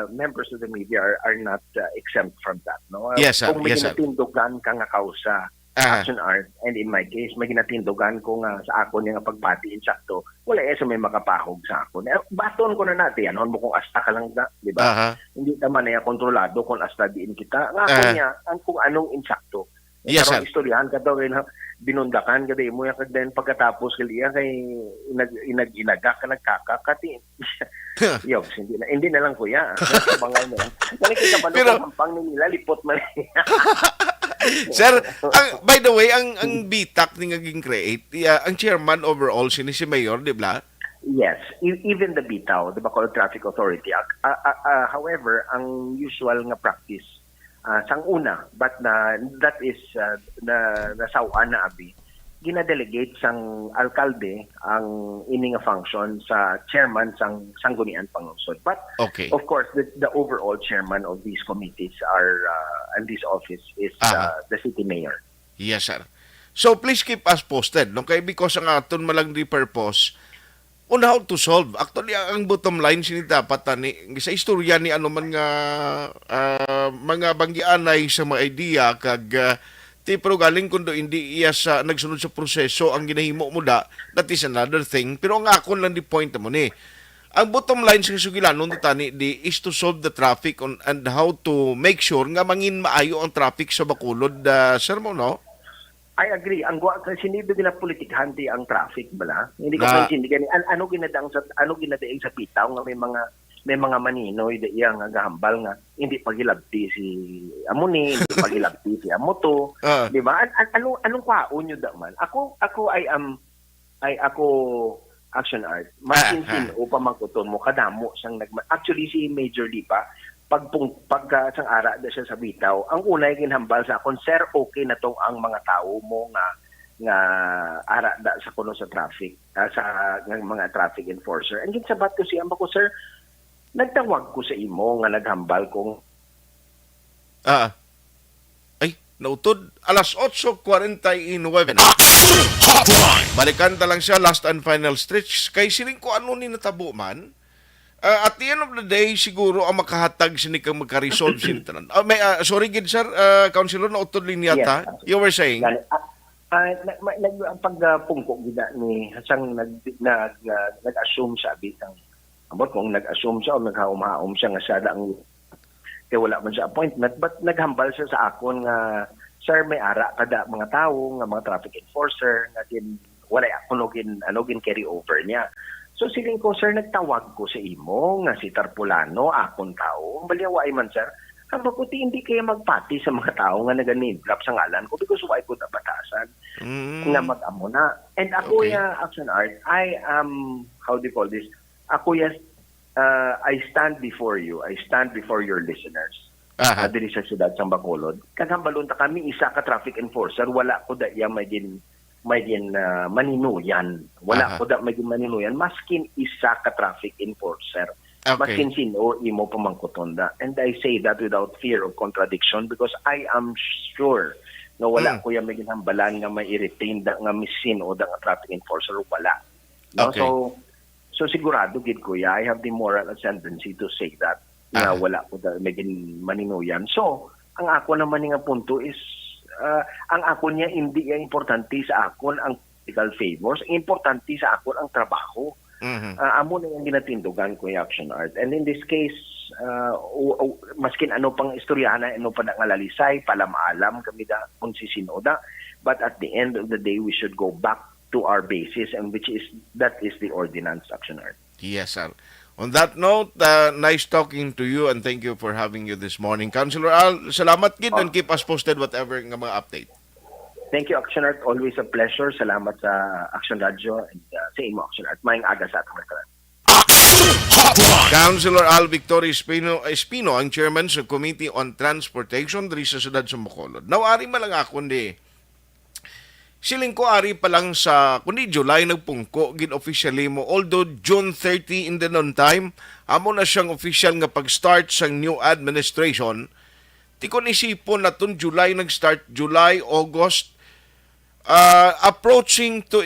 members of the media are not exempt from that. No? Yes, sir. Kung may Yes, sir. ginatindugan ka nga kausa, action art, and in my case, may ginatindugan ko nga sa akon yung pagpati insakto, wala sa may makapahog sa akon. Baton ko na natin, ano mo kung asta ka lang na, di ba? Aha. Hindi naman na kontrolado kung asta diin kita. Nga ako niya, kung anong insakto. Yes, sir. Istoryahan ka daw, binundakan ka daw mo yan, then pagkatapos kaya kay inaga ka nagkakakati. Yo, hindi na lang kuya. Bangay mo. Nalikita pa Pero- nung pang nila, lipot man. Sir, by the way, ang BTAC ni naging create, ang chairman overall si Mayor, di ba? Yes, even the BITAO, the Bacolod Traffic Authority. However, ang usual nga practice sang una, but that is nasawaan na abi, gina-delegate sang alkalde ang ini nga function sa chairman sang Sangguniang Pangusod. But Okay. of course, the overall chairman of these committees and this office is the city mayor. Yes, sir. So, please keep us posted. No? Kaya because ang aton malang di purpose on how to solve. Actually, ang bottom line sinita dapat ni sa istorya ni ano man nga mga banggianay sa mga idea kag pero galing kundo hindi iya sa nagsunod sa proseso ang ginahimo mo that is another thing. Pero ang akon lang di point mo ni. Ang bottom line sa sugilanon tani is to solve the traffic and how to make sure nga mangin maayo ang traffic sa Bacolod, sir mo, no? I agree. Ang sinibi nila politikahan di ang traffic bala. Hindi ko Na- maintindihan ano ginadaing sa bitaw nga may mga maninoy da iya nga gahambal nga hindi pagilabti si Amuni, hindi pagilabti si Amoto, Ah. di ba? Anong kwaon nyo da man? Ako action art. Masin upang magkuton mo kadamo siyang actually si Major Lipa pagka sang ara da siya sa bitaw, ang unay ginhambal sa akon, sir, okay na tong ang mga tao mo nga ara da sa kuno sa traffic, sa mga traffic enforcer. And sabat ko siya ko, sir, nagtawag ko sa imo nga naghambal kong Ay, nautod. Alas 8:49 na. Hotline. Balikan ta lang siya, last and final stretch. Kay siling ko ano ni natabo man. At the end of the day, siguro ang makahatag sini kang magka-resolve sini tanan. Sorry gid sir, Councilor, nautod din yata. Yes. You were saying? Ang pagpungko gida ni hasang nag-assume siya bitang amot kung nag-assume siya o naghaum-haum siya nga siya ang kaya wala man siya appointment, but naghambal siya sa akon nga, sir, may ara kada mga tao nga mga traffic enforcer nga wala ako gin carry over niya. So siling ko, sir, nagtawag ko sa imo nga si Tarpulano, akon tao. Baliwa ay man, sir. Hamba ko, hindi kaya magpati sa mga tao nga nag-name drop sa ngalan ko because why ko nabatasan nga mag-amo na. And ako Okay. Action Art, I am, how do you call this? Ako I stand before you. I stand before your listeners. Diri sa siyudad sa Bacolod. Kagambalon ta kami, isa ka traffic enforcer, wala ko da iya may maninuyan. Wala ko da may maninuyan. Maskin isa ka traffic enforcer. Okay. Maskin sino imo pamangkutonda. And I say that without fear of contradiction because I am sure na wala ko yung may ginhambalan nga may i-retain da nga misin o da nga traffic enforcer wala. No? Okay. So sigurado gid ko I have the moral ascendancy to say that na wala ko da may maninuyan. So ang ako naman nga punto is ang ako niya hindi importante sa akon ang political favors, importante sa akon ang trabaho. Amo na yung ginatindugan ko yung Action Art. And in this case, maskin ano pang istoryana, ano pa nangalalisay, palam-alam kami da kung sisinoda. But at the end of the day, we should go back to our basis, and that is the ordinance, Action Art. Yes, sir. On that note, nice talking to you and thank you for having you this morning. Councilor Al, salamat gid and keep us posted whatever nga mga update. Thank you, Action Art. Always a pleasure. Salamat sa Action Radio and sa imo, Action Art. Maayong aga sa atong mga Hotline. Councilor Al Victor Espino, ang chairman sa Committee on Transportation diri sa siyudad sa Bacolod. Nawari man lang ako siling ko ari pa lang sa kundi July nagpungko gin officially mo, although June 30 in the noon time amo na siyang official nga pag-start sa new administration. Tikon isipon naton July nag-start, July, August, approaching to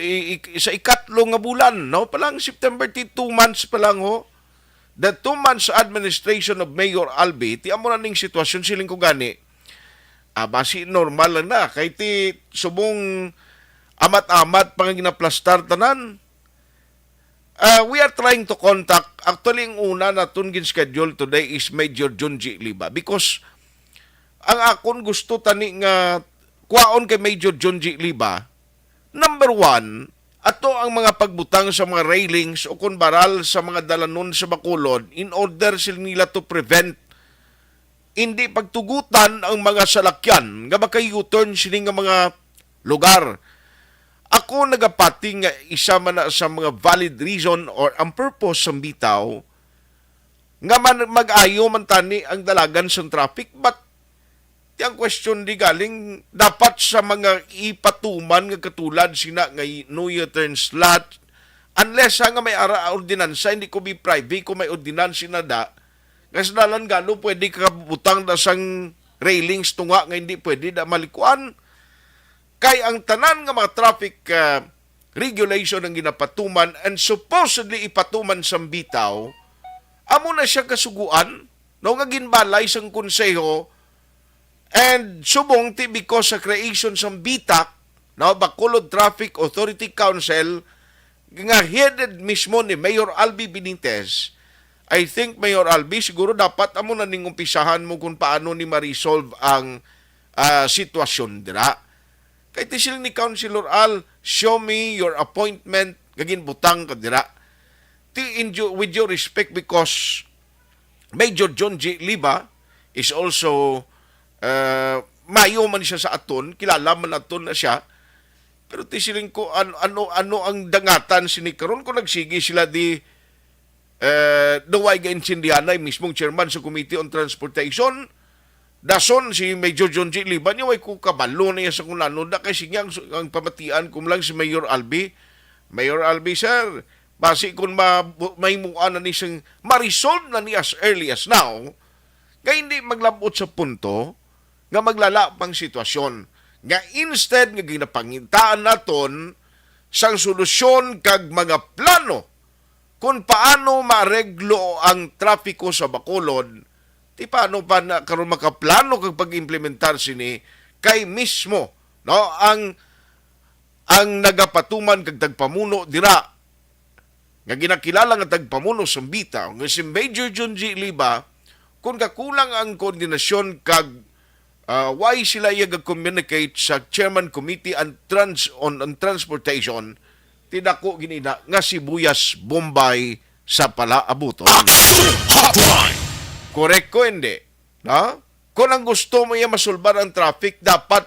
sa ikatlo nga bulan, no? Palang September 2 months pa lang ho. The 2 months administration of Mayor Albi, ti amo na ning sitwasyon siling ko gani. Basi normal lang na kay ti subong amat-amat pang ginaplastar tanan. We are trying to contact, actually ang una naton gin schedule today is Major Junji Liba because ang akon gusto tani nga kuwaon kay Major Junji Liba. Number 1, ato ang mga pagbutang sa mga railings o kun baral sa mga dalanon sa Bacolod in order sila nila to prevent hindi pagtugutan ang mga salakyan nga makay-U-turn sila nga mga lugar. Ako nagapati nga isa man na sa mga valid reason or ang purpose ng bitaw nga mag-ayo man tani ang dalagan sa traffic, but ang question di galing dapat sa mga ipatuman nga katulad sina nga no U-turn slot unless nga may ordinansa, hindi ko be private kung may ordinansa na da kasi dalan galo pwede ka butang da sang railings tunga nga hindi pwede da malikuan. Kay ang tanan nga mga traffic regulation ang ginapatuman and supposedly ipatuman sa bitaw, amo na siya kasuguan no nga ginbalay sang konseho and subong ti because sa creation sa BITAC, no, Bacolod Traffic Authority Council nga headed mismo ni Mayor Albi Benitez. I think Mayor Albi siguro dapat amo na ning umpisahan mo kung paano ni ma-resolve ang sitwasyon dira. Kay tisil ni Councilor Al, show me your appointment, gagin butang ka dira. With your respect, because Major John J. Liba is also mayo man siya sa aton, kilala man aton na siya. Pero tisilin ko ano ang dangatan sini karon ko nagsigi sila di Duway ga Insindianay mismong chairman sa Committee on Transportation. Dason si Major John J. Liba niya way ko kabalo na sa kung ano na kasi nga ang pamatian kum lang si Mayor Albi. Mayor Albi, sir, basi kung may muan na ni siyang ma-resolve na ni as early as now, kaya hindi maglabot sa punto nga maglala pang sitwasyon. Nga instead nga ginapangintaan naton sang solusyon kag mga plano kung paano maareglo ang trapiko sa Bacolod, ti paano pa na karon makaplano kag pag-implementar sini kay mismo no ang nagapatuman kag tagpamuno dira nga ginakilala nga tagpamuno sa bitaw nga si Major John G. Liba, kung kakulang ang koordinasyon kag why sila iya communicate sa Chairman Committee on Transportation, tidako ginina nga sibuyas Bombay sa palaabuton. Hotline. Correct ko hindi. No? Kung ang gusto mo iya masulbar ang traffic, dapat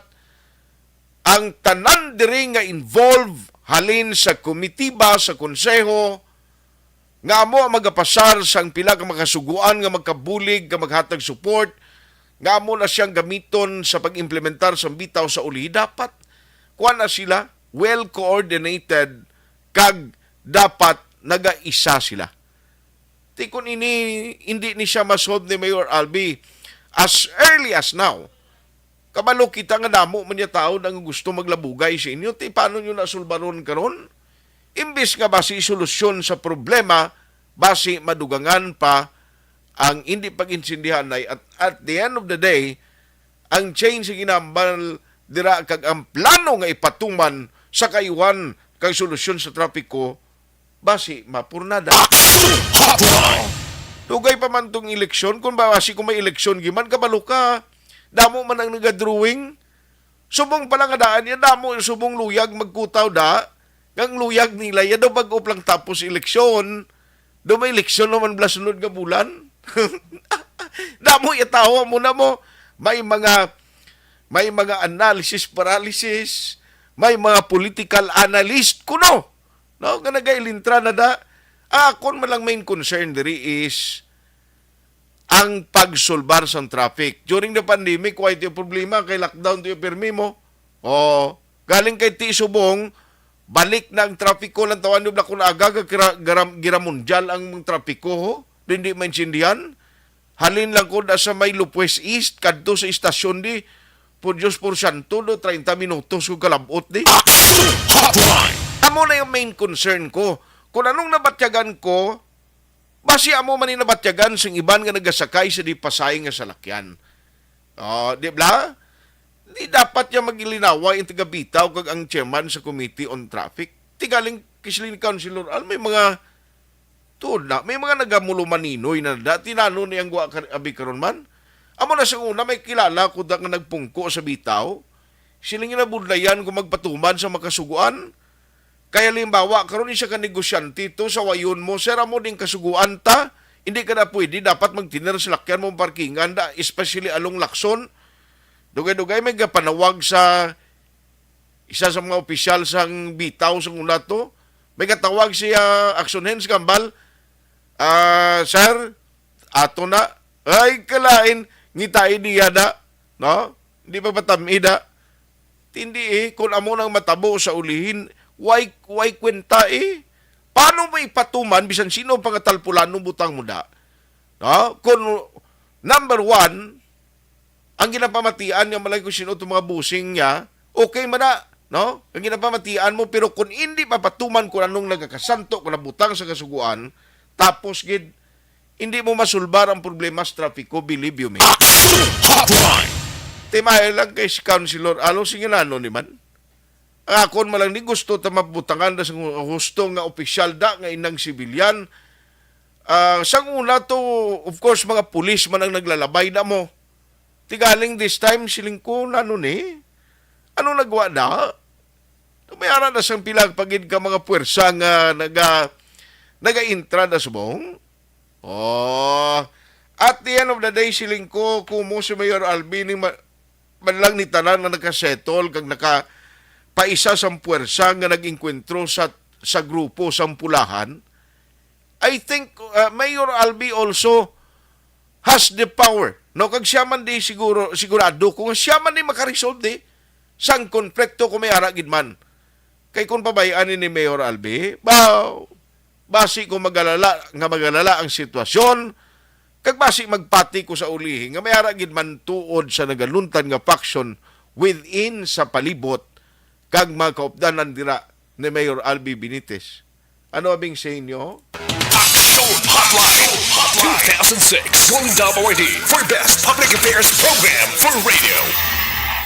ang tanan diri nga involved halin sa komitiba, sa konseho, nga mo magapasar sang pila ka makasuguan nga magkabulig, nga maghatag support, nga mo na siyang gamiton sa pag-implementar sa bitaw sa uli, dapat kuha na sila well-coordinated kag dapat nagaisa sila. Kung hindi ni siya masolve ni Mayor Albi as early as now, kabalo kita nga damo man niya tao na gusto maglabugay sa inyo, paano nyo nasulbaron karon? Imbis nga basi solusyon sa problema, basi madugangan pa ang hindi pag-insindihan ay at the end of the day, ang change sa ginambal dira kag ang plano nga ipatuman sa kayuhan kag solusyon sa trapiko, basi mapurnada. Dugay pa man tong eleksyon, kung basi kung may eleksyon giman, kabalo ka, damo man ang nagadrawing, subong pala nga daan yan, damo subong luyag magkutaw da, ang luyag nila, yan daw bago lang tapos eleksyon, daw may eleksyon naman blasunod nga bulan. Damo itawa mo na mo, may mga analysis paralysis, may mga political analyst kuno. No, nga nagailintra na da. Akon man lang main concern diri is ang pagsulbar sa traffic. During the pandemic, why yung problema kay lockdown to yung permi mo? O, galing kay Ti Subong, balik na ang trapiko lang tawan nyo kung aga giramundyal ang trapiko ho. Hindi maintindihan. Halin lang ko sa may Lupwes East, kadto sa istasyon di, por Diyos por santo, 30 minutos ko kalabot di. Hotline. Amo na yung main concern ko. Kung anong nabatyagan ko, basi amo man yung nabatyagan sa iban nga nagasakay sa di pasay nga salakyan. Di ba? Di dapat niya magilinawa yung taga-bitaw kag ang chairman sa Committee on Traffic. Tigaling kisilin Councilor Al, may mga may mga nagamulumaninoy na dati nano niyang guwa abi karon man. Amo na sa una may kilala ko da nga nagpungko sa bitaw. Siling na budlayan kung magpatuman sa makasuguan. Kaya limbawa, karon siya ka negosyante to sa wayon mo, sera mo din kasuguan ta, hindi ka na pwede, dapat magtiner sa lakyan mong parkingan, especially along Lacson. Dugay-dugay may panawag sa isa sa mga opisyal sang bitaw sa una to. May katawag siya Action Hands Gambal, sir, ato na, ay kalain, ngitain niya na, no? Hindi pa patamida. Hindi kung amo nang matabo sa ulihin, why kwenta Paano mo ipatuman bisan sino pangatalpulan ng butang mo da? No? Kung number one, ang ginapamatian niya malay kung sino itong mga busing niya, okay man na, no? Ang ginapamatian mo, pero kung hindi papatuman kung anong nagkakasanto, kung nabutang sa kasuguan, tapos hindi mo masulbar ang problema sa trapiko, believe you me. Hotline. Timay lang kay si Councilor Alo, singilano ni man. Akon malang ni gusto ta mabutangan na sa gusto nga opisyal da nga inang sibilyan. Sang una to, of course, mga pulis man ang naglalabay na mo. Tigaling this time, siling ko na nun Ano nagwa na? Mayara na sang pilag pagid ka mga puwersa nga naga-intra na subong. Oh, at the end of the day, siling ko, kumo si Mayor Albi, man lang ni tanan na nakasettle, kag paisa sang puwersa nga nag-inkwentro sa grupo, sa pulahan. I think Mayor Albi also has the power. No, kag siya man di sigurado, kung siya man di makaresolve di, sang konflikto kung may aragid man. Kay kung pabayaan ni Mayor Albi, basi ko magalala ang sitwasyon, kag basi magpati ko sa ulihi, nga may aragid man tuod sa nagaluntan nga faction within sa palibot, kag mga kaupdanan dira ni Mayor Albi Benitez. Ano abing sa inyo? Action Hotline 2006 1WID for Best Public Affairs Program for Radio.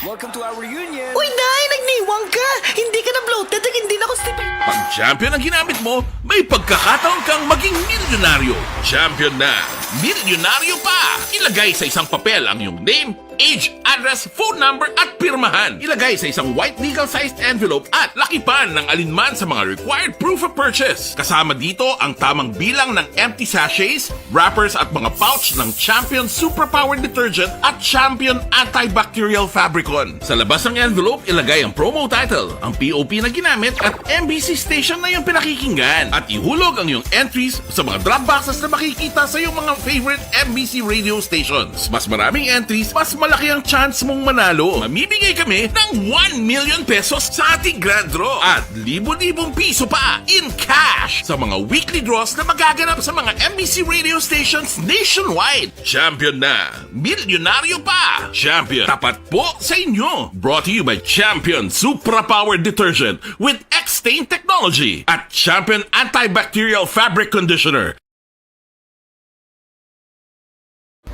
Welcome to our reunion! Uy, Nay! Nagniwang ka! Hindi ka na bloated at hindi na constipated. Pag champion ang ginamit mo, may pagkakataon kang maging milyonaryo. Champion na, milyonaryo pa! Ilagay sa isang papel ang iyong name, age, address, phone number at pirmahan. Ilagay sa isang white legal-sized envelope at lakipan ng alinman sa mga required proof of purchase. Kasama dito ang tamang bilang ng empty sachets, wrappers at mga pouch ng Champion Superpower Detergent at Champion Antibacterial Fabricon. Sa labas ng envelope, ilagay ang promo title, ang POP na ginamit at MBC station na yung pinakikinggan. At ihulog ang iyong entries sa mga drop boxes na makikita sa iyong mga favorite MBC radio stations. Mas maraming entries, mas malaki ang chance mong manalo. Mamimigay kami ng 1 million pesos sa ating grand draw at libo-libong piso pa in cash sa mga weekly draws na magaganap sa mga MBC radio stations nationwide. Champion na, milyonaryo pa. Champion, tapat po sa inyo. Brought to you by Champion Supra Power Detergent with X-Stain Technology at Champion Antibacterial Fabric Conditioner.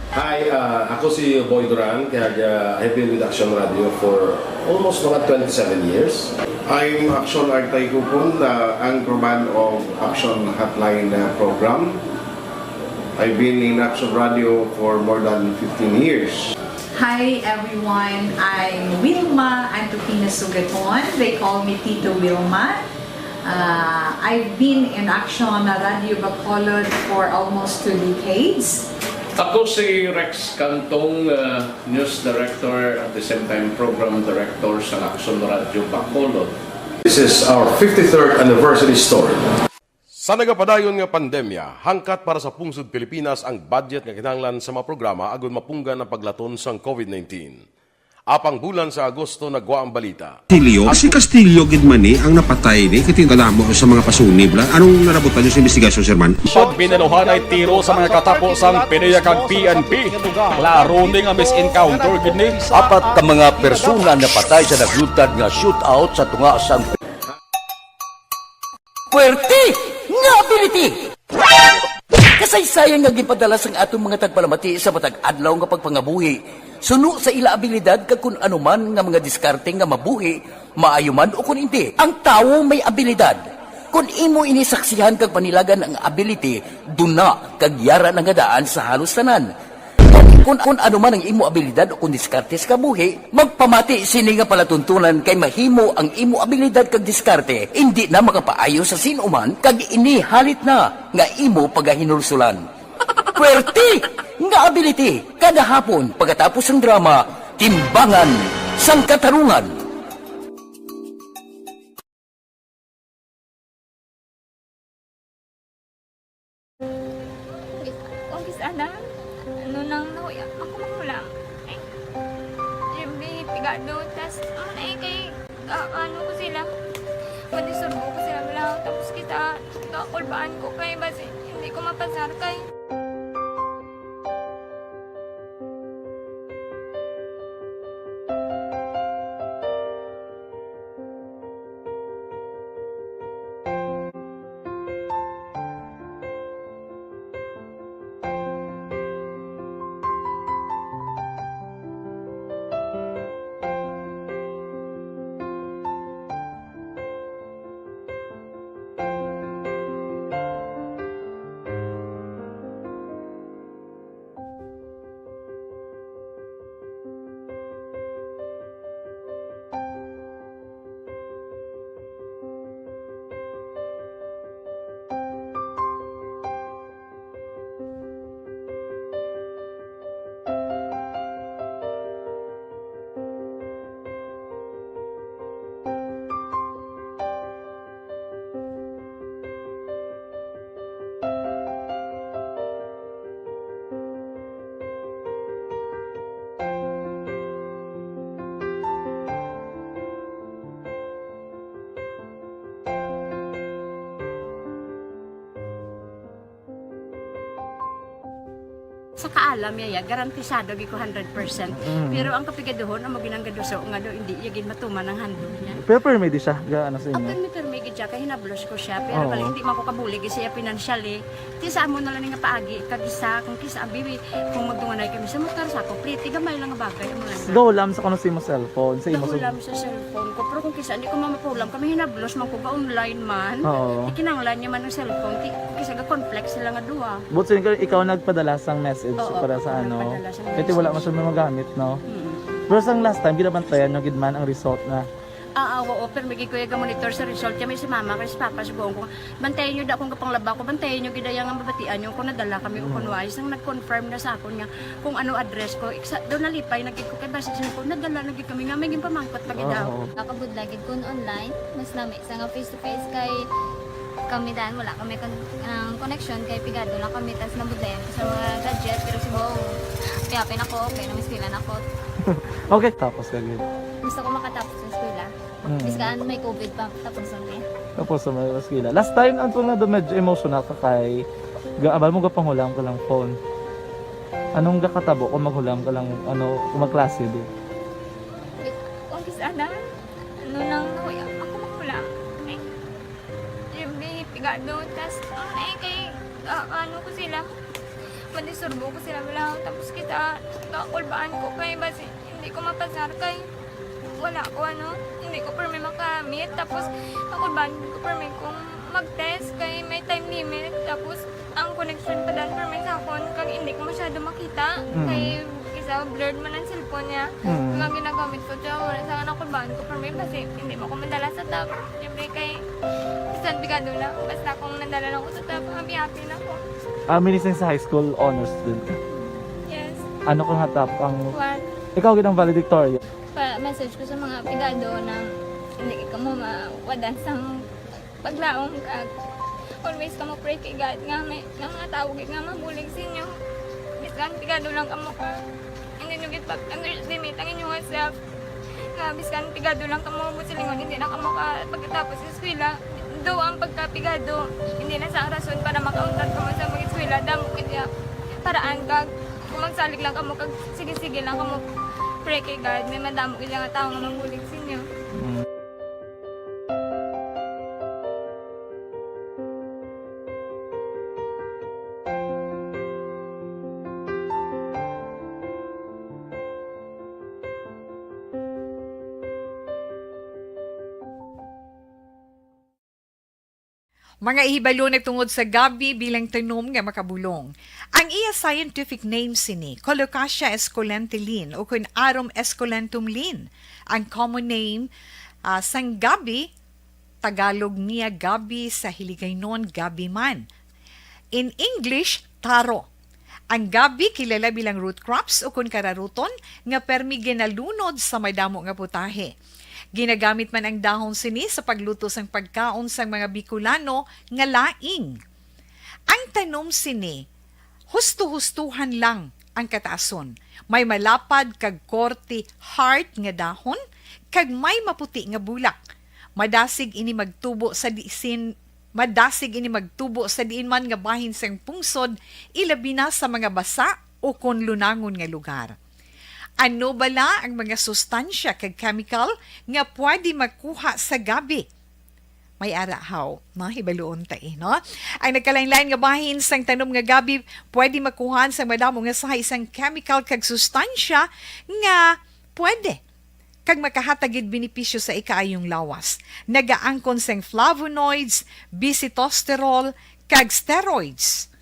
Hi, ako si Boy Duran, kaya I've been with Action Radio for almost mga 27 years. I'm Action Artay Kupon, the anchorman of Action Hotline program. I've been in Action Radio for more than 15 years. Hi everyone, I'm Wilma Antokina Sugaton. They call me Tito Wilma. I've been in Action Radio Bacolod for almost 2 decades. Ako si Rex Cantong, News Director at the same time Program Director sa Action Radio Bacolod. This is our 53rd anniversary story. Sa nagapadayon nga pandemya, hangkat para sa pungsod Pilipinas ang budget nga kinahanglan sa mga programa agon mapunggan ang paglaton sang COVID-19. Apang bulan sa Agosto nagwa ang balita. Si Castillo gidmani ang napatay ni katingala mo sa mga pasunib la. Anong narabutan niyo sa investigasyon, Sir Man? Siyod binaluhan ay tiro sa mga katapos ang PNP kag PNP. Klaro ni nga misencounter gini. Apat ka mga persona na patay sa naglutad nga shootout sa tunga sang Puerte nga ability. Kasaysayan nga gipadala sang atong mga tagpalamati sa matag adlaw nga pagpangabuhi. Suno sa ila abilidad kag kun anuman nga mga diskarte nga mabuhi, maayo man o kun hindi. Ang tawo may abilidad. Kung imo inisaksihan kag panilagan ang ability, duna kag yara nga daan sa halos tanan. Kung anuman ang imo abilidad o kun diskarte sa kabuhi, magpamati sini nga palatuntunan kay mahimo ang imo abilidad kag diskarte, hindi na makapaayo sa sinuman kag ini halit na nga imo pagahinulsulan. Puwerte nga ability kada hapon pagkatapos ng drama, Timbangan sang Katarungan. Umpis ana, ano nang nahuya ako mahulang. Ay, siyempre, pigado, tas kay, ano ko sila, manisurbo ko sila lang, tapos kita, kakulbaan ko kay, basi, hindi ko mapasar kay. sa kaalam yaya garantisado gi ko 100%. Pero ang kapigaduhon ang maginanggaduso nga do hindi yagin matuman ang handog niya. Pero permi di siya ga ano sa inyo. Ang permi gid siya kay hinablos ko siya pero bali hindi man ko kabulig siya financially. Ti sa amo na lang nga paagi kagisa kung kisa ang bibi kung magdunganay kami sa motor sa complete gamay lang nga bagay mo lang. Dolam sa kuno sa imo cellphone sa imo. Dolam sa cellphone ko pero kung kisa hindi ko mapulam kami hinablos man ko ga online man. Ikinanglan niya man ang cellphone ti kisa ga complex sila nga duha. But so, ikaw nagpadala sang message para sa ano. Kasi wala man siya magamit, no? Pero sang last time, ginabantayan nyo gidman ang result na. Oo, pero may kuya ga monitor sa result. Kami si mama, kasi papa, si buong ko. Bantayan nyo da akong kapanglaba ko. Bantayan nyo gidayang ang babatian nyo kung nadala kami o kunwari. Isang nag-confirm na sa akon nga kung ano address ko. Doon nalipay, nagig ko kay basis ko. Nadala, nagig kami nga. May pamangkot pa gidaw. Nakabudlagid ko online. Mas nami sa nga face-to-face kay kami dahil wala kami connection kay pigado lang kami tas nabudlayan sa mga gadget pero si Bong piyapin ako okay na miskilan ako. Okay, tapos kagid. Gusto ko makatapos sa eskwela. Biskaan may COVID pa tapos ulit. Tapos sa mga eskwela. Last time ang na do medyo emotional ka kay gaabal mo gapanghulam ka lang phone. Anong gakatabo kung maghulam ka lang ano kung magklase di? Kung kisana ano nang ako maghulam. Pigado, tas kay ano ko sila madisurbo ko sila bilang tapos kita kakulbaan ko kay basi hindi ko mapasar kay wala ko ano hindi ko permi makamit tapos kakulbaan ko permi kung mag-test kay may time limit tapos ang connection pa dan permi sa akon kag hindi ko masyado makita kay isa blurred man ang cellphone niya nga ginagamit ko siya wala sa kakulbaan ko permi basi hindi mo ko madala sa tab siyempre kay isang bigado lang. Basta kung nadala lang ko sa top, happy na ako. Minising sa high school honors student ka? Yes. Ano kang hatap ang... One. Ikaw ginang valedictorian? Message ko sa mga pigado na hindi ka mo mawadan sa paglaong kag always ka mo pray kay God nga may mga tawag nga mabulig sa inyo. Biskan pigado lang ka mo ka. Hindi nyo get underestimate ang inyong self. Nga biskan pigado lang ka mo silingon hindi na ka mo ka pagkatapos sa eskwela. Do ang pagkapigado, hindi na sa rason para makauntat ka mo sa mga eskwela, damo kaya paraan kag kung magsalig lang ka mo kag sige-sige lang ka mo pray kay God, may madamo kaya nga tao nga mabulig sa inyo. Mga ihibalo nagtungod sa gabi bilang tanom nga makabulong. Ang iya scientific name sini, Colocasia esculentilin o kun Arum esculentum lin. Ang common name sang gabi, Tagalog niya gabi, sa Hiligaynon gabi man. In English, taro. Ang gabi kilala bilang root crops o kun kararuton nga permi ginalunod sa may damo nga putahe. Ginagamit man ang dahon sini sa pagluto sang pagkaon sang mga Bicolano nga laing. Ang tanom sini, husto-hustuhan lang ang kataason. May malapad kag korte heart nga dahon, kag may maputi nga bulak. Madasig ini magtubo sa diin man nga bahin sang pungsod, ilabi na sa mga basa o kon lunangon nga lugar. Ano bala ang mga sustansya kag chemical nga pwede makuha sa gabi? May arahaw, hibaluon tayo, no? Ang nagkalain-lain nga bahin sang tanom nga gabi, pwede makuha sa madamo nga sa isang chemical kag sustansya nga pwede kag makahatagid benepisyo sa ikaayong lawas. Nagaangkon sang flavonoids, bisitosterol, kag steroids.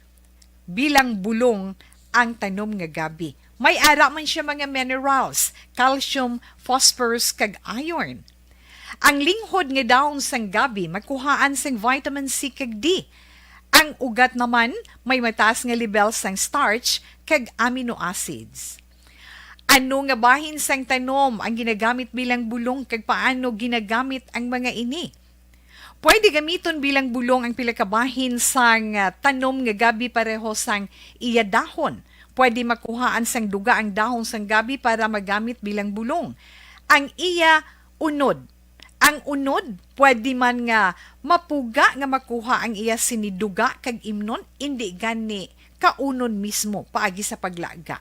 Bilang bulong ang tanom nga gabi. May ara man siya mga minerals, calcium, phosphorus, kag iron. Ang linghod nga dahon sang gabi, makuhaan sang vitamin C kag D. Ang ugat naman, may mataas nga level sang starch kag amino acids. Ano nga bahin sang tanom ang ginagamit bilang bulong kag paano ginagamit ang mga ini? Pwede gamiton bilang bulong ang pila ka bahin sang tanom nga gabi pareho sang iya dahon. Pwede makuhaan sang duga ang dahon sang gabi para magamit bilang bulong. Ang iya unod. Ang unod, pwede man nga mapuga nga makuha ang iya siniduga kag imnon, hindi gani kaunon mismo paagi sa paglaga.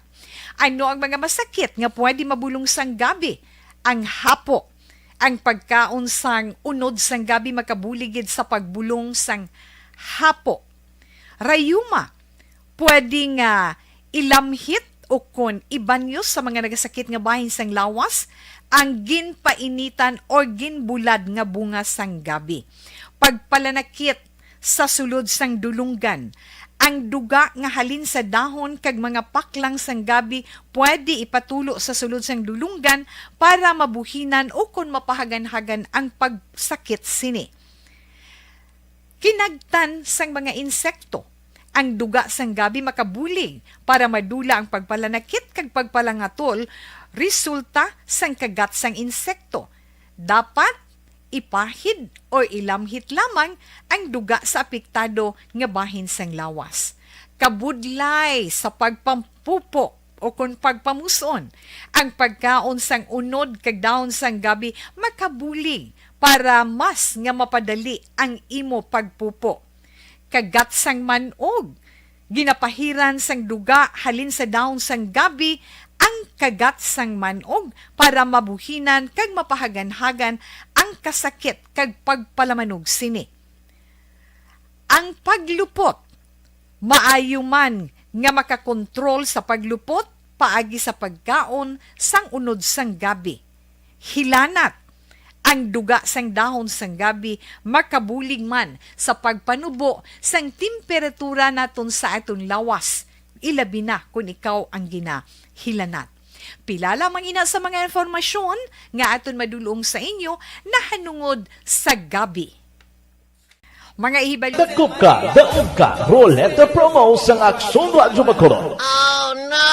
Ano ang mga masakit nga pwede mabulong sang gabi? Ang hapo. Ang pagkaon sang unod sang gabi makabuligid sa pagbulong sang hapo. Rayuma. Pwedeng ilamhit o kon ibanyos sa mga nagasakit nga bahin sang lawas ang ginpainitan o ginbulad nga bunga sang gabi. Pagpalanakit sa sulod sang dulunggan, ang duga nga halin sa dahon kag mga paklang sang gabi pwede ipatulo sa sulod sang dulunggan para mabuhinan o kon mapahagan-hagan ang pagsakit sini. Kinagtan sang mga insekto, ang duga sang gabi makabulig para madula ang pagpalanakit kag pagpalangatol resulta sang kagat sang insekto. Dapat ipahid o ilamhit lamang ang duga sa apektado nga bahin sang lawas. Kabudlay sa pagpampupo o kung pagpamuson, ang pagkaon sang unod kag daon sang gabi makabulig para mas nga mapadali ang imo pagpupo. Kagat sang manog, ginapahiran sang duga halin sa daon sang gabi ang kagat sang manog para mabuhinan kag mapahagan-hagan ang kasakit kag pagpalamanog sini. Ang paglupot, maayo man nga makakontrol sa paglupot paagi sa pagkaon sang unod sang gabi. Hilanat, ang duga sang dahon sang gabi makabulig man sa pagpanubo sang temperatura naton sa aton lawas. Ilabi na kung ikaw ang ginahilanat. Pila lamang ina sa mga informasyon nga aton madulong sa inyo na hanungod sa gabi. Mga ihibalo. Dakop ka, daog ka, Roleta Promo sang Aksyon Radyo Bacolod. Oh no!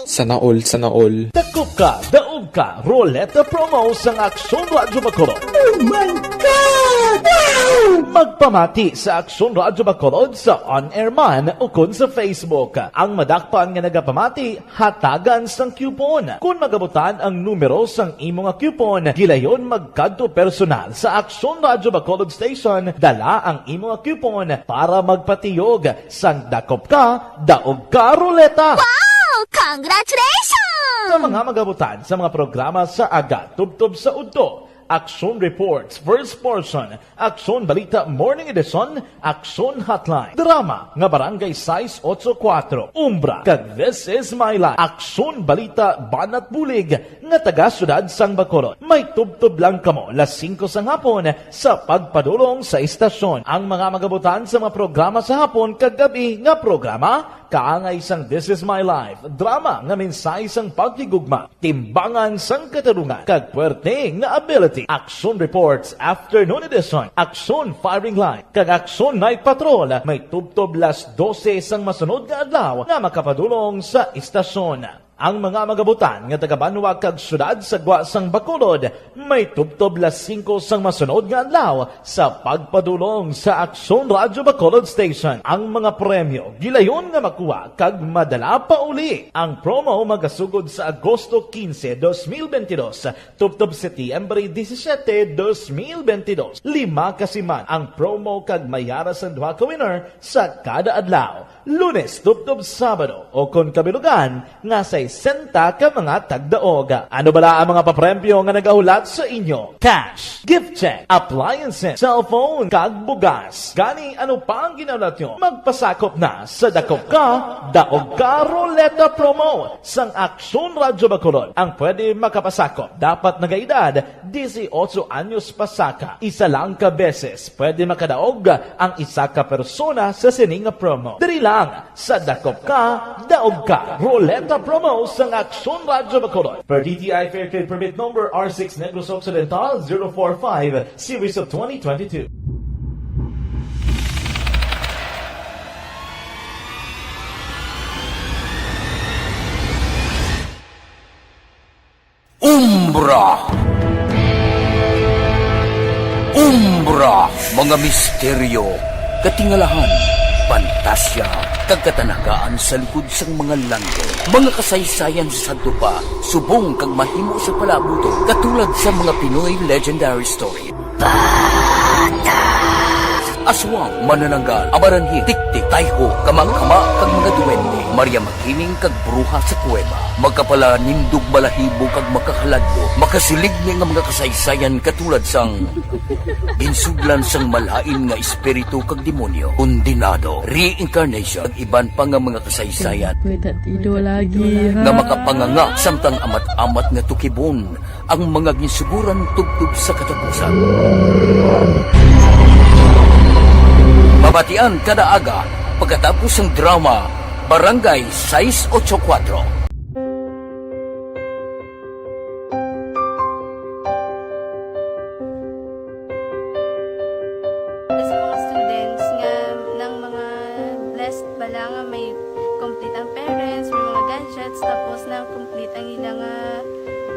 Sana all. Dakop ka, daog ka, Roleta Promo sang Aksyon Radyo Bacolod. Oh my God! Wow! Magpamati sa Aksyon Radyo Bacolod sa on-air man o kun sa Facebook. Ang madakpan nga nagapamati, hatagan sang coupon. Kung magabutan ang numero sang imo nga coupon, gilayon magkadto personal sa Aksyon Radyo Bacolod Station, dala ang imo nga coupon para magpatiyog sang dakop ka, daog ka, Roleta. Wow! Congratulations! Sa mga magabutan sa mga programa sa Aga Tubtob sa Udto, Aksyon Reports First Portion, Aksyon Balita Morning Edition, Aksyon Hotline, Drama nga Barangay 684, Umbra, kag This Is My Life, Aksyon Balita Banat Bulig nga taga Syudad sang Bacolod. May tubtob lang kamo las 5 sang hapon sa pagpadulong sa istasyon. Ang mga magabutan sa mga programa sa hapon kag gabi nga programa kaangay sang This Is My Life, drama nga mensahe sang pagtigugma, timbangan sang katarungan, kag puwerte nga ability. Aksyon Reports Afternoon Edition, Aksyon Firing Line, kag Aksyon Night Patrol. May tubtob las 12 sang masunod nga adlaw nga makapadulong sa istasyon. Ang mga magabutan nga taga Banwa kag syudad sa Gwa sang Bacolod may tubtob las 5 sang masunod nga adlaw sa pagpadulong sa Aksyon Radyo Bacolod Station. Ang mga premyo gilayon nga makuha kag madala pa uli. Ang promo magasugod sa Agosto 15, 2022 tubtob Setyembre 17, 2022. 5 kasiman ang promo kag mayara sa duha ka winner sa kada adlaw. Lunes tubtob Sabado o kon kabilugan nga sa 60 ka mga tagdaog. Ano bala ang mga papremyo nga nagahulat sa inyo? Cash, gift check, appliances, cellphone, kag bugas. Gani ano pa ang ginahulat nyo? Magpasakop na sa Dakop Ka, Daog Ka Roleta Promo sang Aksyon Radyo Bacolod. Ang pwede makapasakop dapat nagaedad 18 anyos pasaka. Isa lang ka beses pwede makadaog ang isa ka persona sa sining promo. Diri lang sa Dakop Ka, Daog Ka Roleta Promo sang Aksyon Radyo Bacolod. Per DTI Fair Trade Permit Number R6 Negros Occidental 045 Series of 2022. Umbra, mga misteryo, katingalahan, pantasya, kagkatanagaan sa likod sang mga langit. Mga kasaysayan sa dupa, subong kag mahimo sa palabuto, katulad sa mga Pinoy legendary story. aswang, manananggal, amaranhit, tiktik, tayho, kamang-kama, kag mga duwende, Maria Makining kag bruha sa kuweba, magkapala nindog balahibo kag makahaladlo, makasilig ni nga mga kasaysayan katulad sang ginsudlan sang malain nga espiritu kag demonyo, kondinado, reincarnation, kag iban pa nga mga kasaysayan nga makapanganga samtang amat-amat nga tukibon ang mga ginsuguran tubtub sa katapusan. Mabatian kada aga pagkatapos ng drama Barangay 684. Sa mga students nga ng mga blessed bala nga may complete ang parents, may mga gadgets, tapos na complete ang ilang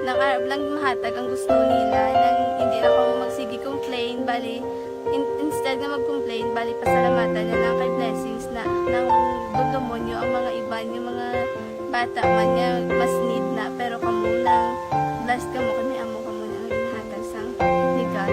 nang arab lang mahatag ang gusto nila nang hindi na ako magsigi complain bali instead na mag-complain bali pasalamatan na lang kay blessings na ng demonyo ang mga iban yung mga bata man niya mas need na pero kamo lang blessed kamo kani amo kamo na ang ginhatag sang ni God.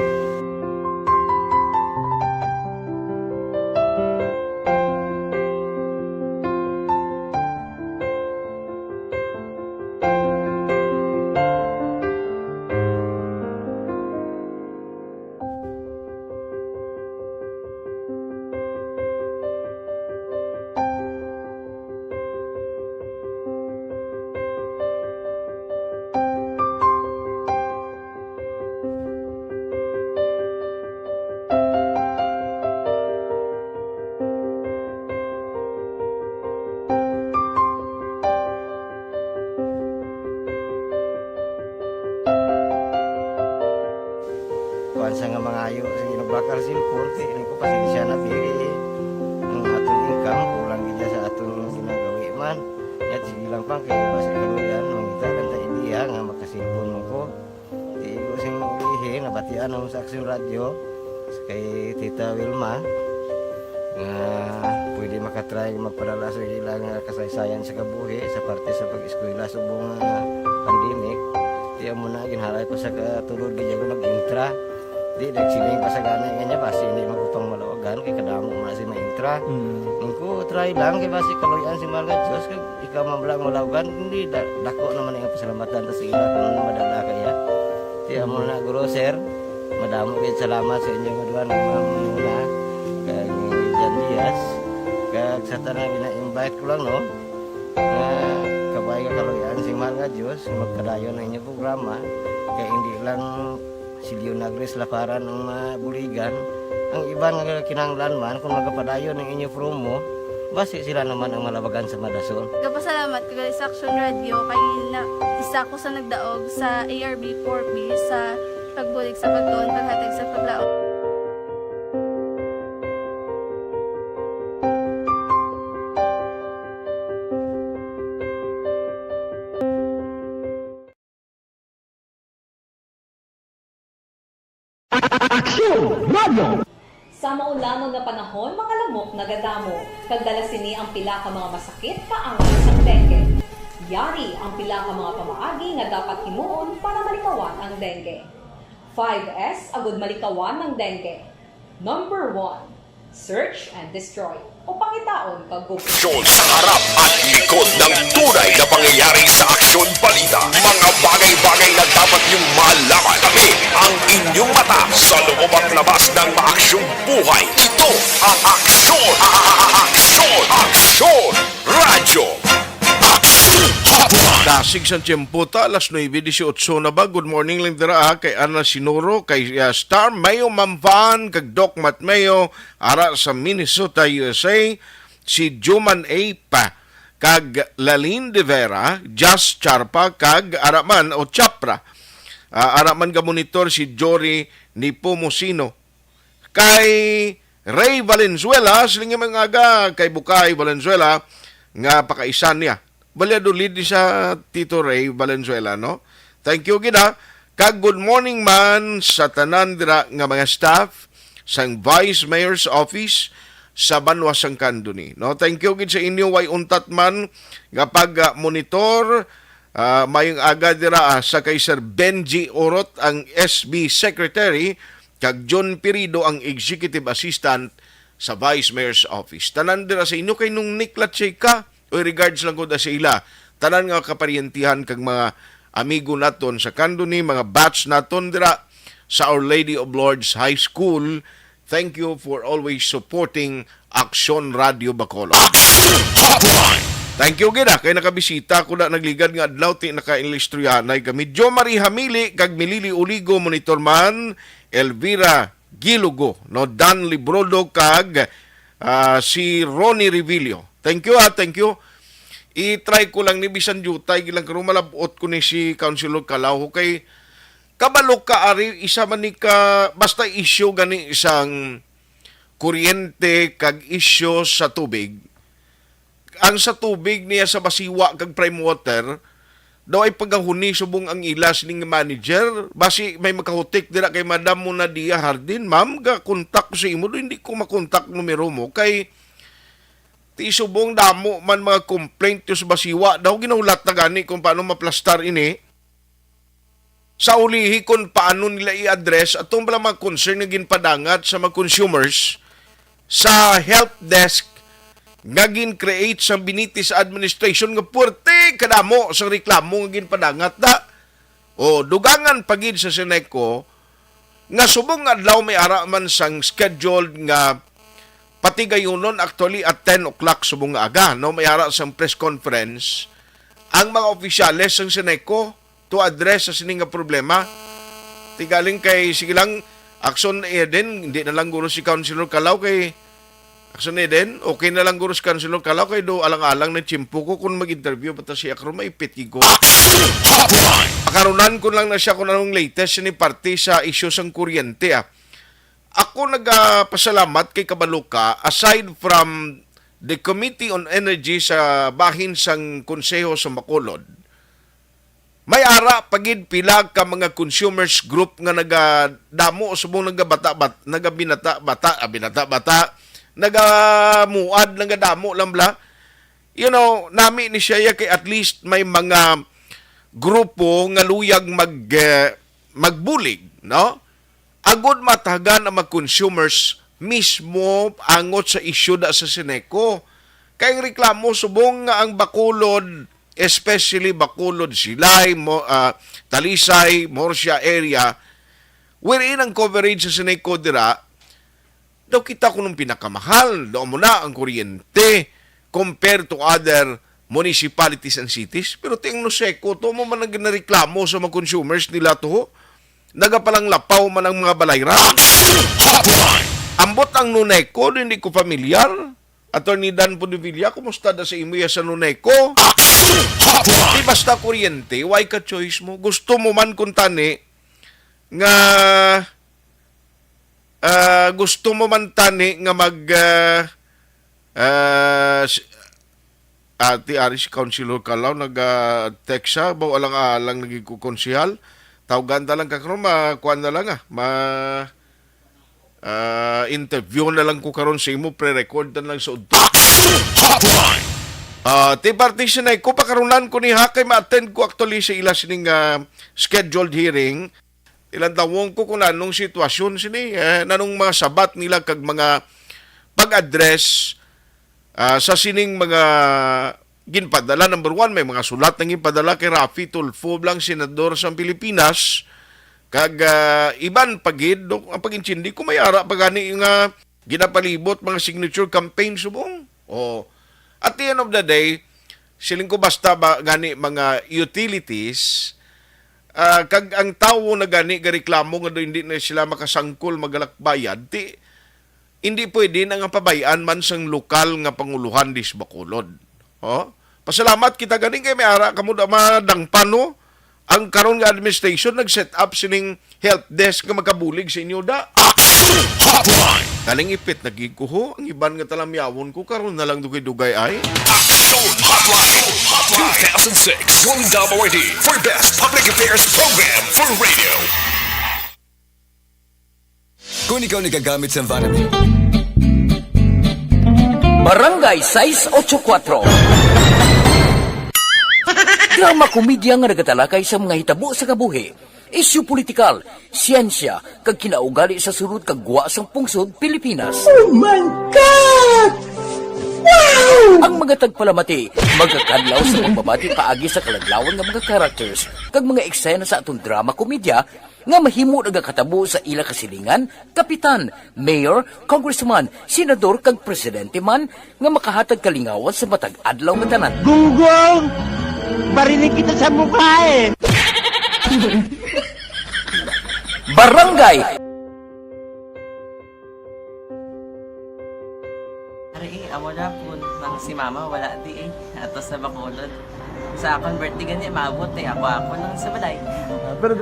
Sa nga mga ayo sa ginabakal silpon kay ini ko pasensya na diri ang atong income kulang gid sa atong ginagawi man yat sige lang pang kay basi kaluyan mangita lang ta idea nga makasilpon mo ko di ko sing ulihi nabatian ang sa Aksyon Radio kay Tita Wilma nga pwede makatry magpadala sa ilang kasaysayan sa kabuhi sa parte sa pag-eskwela subong pandemic di mo na ginhalay ko sa katulod gid ko nag-intra di nagsiling pa sa gana nga basi hindi magupang malawagan kay kadamo man si maintra ko try lang kay basi kaloyan si mga Diyos kay ikaw mablang malawagan hindi dako naman ang pasalamatan ta sa ila kung madala kaya di amo na guro sir madamo kay salamat sa inyo nga duha ng mga kay Jan Diaz kag sa tanan gina-invite ko lang no kabay ka kaloyan si mga Diyos magkadayon ang inyong programa kay hindi lang si Leonagres laparan ng buligan ang iba nga kinahanglan man kung magapadayon ng inyo promo basi sila naman ang malabagan sa Madason. Kapasalamat ko sa Aksyon Radio kay isa ko sa nagdaog sa ARB 4B sa pagbulig sa pagtuon paghatag sa paglaom. Aksyon Radio! Sa maulamang nga panahon, mga lamok nagadamo. Kagdala sini ang pila ka mga masakit kaangay sang dengue. Yari ang pila ka mga pamaagi nga dapat himuon para malikawan ang dengue. 5S agud malikawan ng dengue. Number 1, search and destroy. O pangitaon kag Aksyon sa harap at likod ng tunay na pangyayari sa Aksyon Balita. Mga bagay-bagay na dapat niyong malaman. Kami ang inyong mata sa loob at labas ng maaksyong buhay. Ito ang Aksyon! Aksyon! Aksyon! Radyo! Aksyon Hotline! Dasig sa Tiyemputa, alas 9:18 na ba? Good morning lang dira kay Ana Sinuro, kay Star Mayo Mamvan, kag Doc Mat Mayo, ara sa Minnesota, USA, si Juman A. Pa, kag Lalin de Vera, Just Charpa, kag Araman o Chapra. Araman ka monitor si Jory ni Pomosino. Kay Ray Valenzuela, siling mga aga, kay Bukay Valenzuela, nga pakaisan niya. Baliado lead sa Tito Ray Valenzuela, no? Thank you, gina. Kag good morning man sa tanan dira nga mga staff sang Vice Mayor's Office sa Banwa sang Kanduni, no? Thank you gid sa inyo way untat man nga pag-monitor mayong aga dira sa kay Sir Benji Orot ang SB Secretary kag John Pirido ang Executive Assistant sa Vice Mayor's Office. Tanan dira sa inyo kay nung niklat siya ka, o regards lang ko da sa ila. Tanan nga kaparientihan kag mga amigo naton sa Kanduni, mga batch naton dira sa Our Lady of Lourdes High School. Thank you for always supporting Aksyon Radio Bacolod. Thank you gid kay nakabisita ko na nagligad nga adlaw ti naka-ilistoryanay kami Jo Marie Hamili kag Milili Uligo monitor man Elvira Gilugo no Dan Librodo kag si Ronnie Revilio. Thank you thank you. I-try ko lang ni bisan jutay gilang karon malabot ko ni si Councilor Calao kay kabalo ka ari isa man ni ka basta issue gani isang kuryente kag issue sa tubig. Ang sa tubig niya sa basiwa kag prime water daw ay pagahuni subong ang ilas ning manager basi may makahutik dira kay Madam Munadia Hardin. Ma'am ga kontak ko sa imo do hindi ko makontak numero mo kay ti subong damo man mga complaint yo sa basiwa daw ginahulat na gani kung paano maplastar ini sa ulihi kung paano nila i-address atong bala mga concern nga ginpadangat sa mga consumers sa help desk nga gin-create sa Binitis administration nga puwerte kadamo sa reklamo nga ginpadangat da. O dugangan pagid sa Seneco nga subong adlaw may ara man sang scheduled nga patigayunon actually at 10 o'clock subong nga aga no may ara sang press conference ang mga opisyales sang Seneco to address sa sining nga problema. Tigaling kay sige lang Aksyon Eden hindi na lang guro si Councilor Calao kay Aksyon Eden, okay na lang guro si Councilor Calao kay do alang-alang na chimpo ko kung mag-interview bata siya karon maipit ko. Pakarunan ko lang na siya kung anong latest ni party sa issue sang kuryente. Ako nagpasalamat kay Kabaluka aside from the Committee on Energy sa bahin sang Konseho sa Bacolod. May ara pagid pila ka mga consumers group nga nagadamo subong nagabinata bata nagamuad lang gadamo lang bla. You know, nami ni siya kay at least may mga grupo nga luyag magbulig, no? Agod matagan ang mga consumers mismo angot sa issue da sa Seneco. Kay reklamo subong nga ang Bacolod, especially Bacolod, Silay, Talisay, Morsia area, wherein ang coverage sa Seneco dira daw kita ko nung pinakamahal. Daw mo na ang kuryente compared to other municipalities and cities. Pero tingno Seco, to mo man ang ginareklamo sa mga consumers nila to. Nagapalang lapaw man ang mga balayra. Ambot ang Nuneco, hindi ko familiar. Attorney Dan Podevilla, kumusta da sa imuya sa Nuneco? Di basta kuryente, why ka choice mo? Gusto mo man kung tani nga gusto mo man tani nga ati ari si Councilor Calao nag-text siya baw alang-alang naging konsehal tawagan lang ka karon kuan na lang interview na lang ko karon sa imo pre-record na lang sa udto. Ti partition ay ko pakarunan ko ni kay ma-attend ko actually sa ila sining scheduled hearing. Ilang tawong ko kung anong sitwasyon sini, nanong mga sabat nila kag mga pag-address sa sining mga ginpadala. Number one, may mga sulat na ginpadala kay Rafi Tulfo lang, senador sa Pilipinas, kag iban pagid, ang pag-intindi ko may ara pagani nga ginapalibot mga signature campaign subong. At the end of the day, siling ko basta gani mga utilities, kag ang tawo na gani gareklamo nga hindi na sila makasangkol magalakbayad hindi pwede na nga pabayaan man sang lokal nga panguluhan dis Bacolod. Pasalamat kita gani kay may ara kamo da madangpan no ang karon nga administration nag-set up sining help desk nga makabulig sa inyo da. Kaling ipit nagikuho ang iban nga talamyawon ko karon na lang dugay-dugay ay. Hotline 2006 won WRD for Best Public Affairs Program for Radio. Kung ikaw nagagamit sa vanity. Barangay 684. Drama komedya nga nagatalakay sa mga hitabo sa kabuhi. isyu politikal, siyensya, kag kinaugali sa sunod kag guwa sang pungsod Pilipinas. Oh my God! Wow! Ang mga tagpalamati, magkakadlaw sa pagbabati paagi sa kalaglawan ng mga characters kag mga eksena sa atong drama komedya nga mahimo nagakatabo sa ila kasilingan, kapitan, mayor, congressman, senador kag presidente man nga makahatag kalingawan sa matag adlaw nga tanan. Gunggong! Barinig kita sa mukha eh! Barangay! Amo na po, nang si mama wala di ato sa Bacolod. Sa akong birthday ganyan, maabot ako lang sa balay. Pero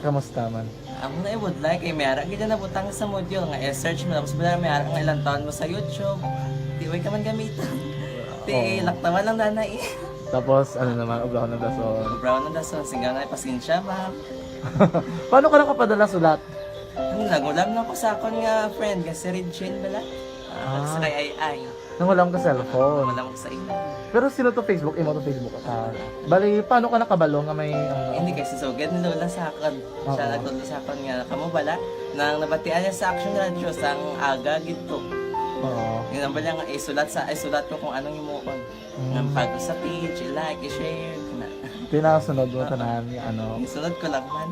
kamusta man? Amo na would like mayara gid na butang sa module nga i-search mo tapos bala mayara nga ilang taon mo sa YouTube. Di way ka man gamitan. Di laktawan lang nanay. Tapos ano naman, brown ng dason. Brown ng dason, singaw na pasensya ma'am. Paano ka nakapadala sulat? Nangulam na ko sa akon nga friend nga si Regine bala. Sa kay ay. Nangulam ka cellphone. Nangulam ko sa ina. Pero sino to Facebook? Imo to Facebook. Bali, paano ka nakabalo nga may... Hindi kasi sugad ni Lola sa akin. Siya nagtulo sa akin nga, kamo bala, nang nabatian niya sa Action Radio sang aga gito. Oo. Yun ang bala nga, isulat ko kung anong imukon. Nang pag sa page, i-like, i-share. Pinasunod mo tanan ano? Isunod ko lang man.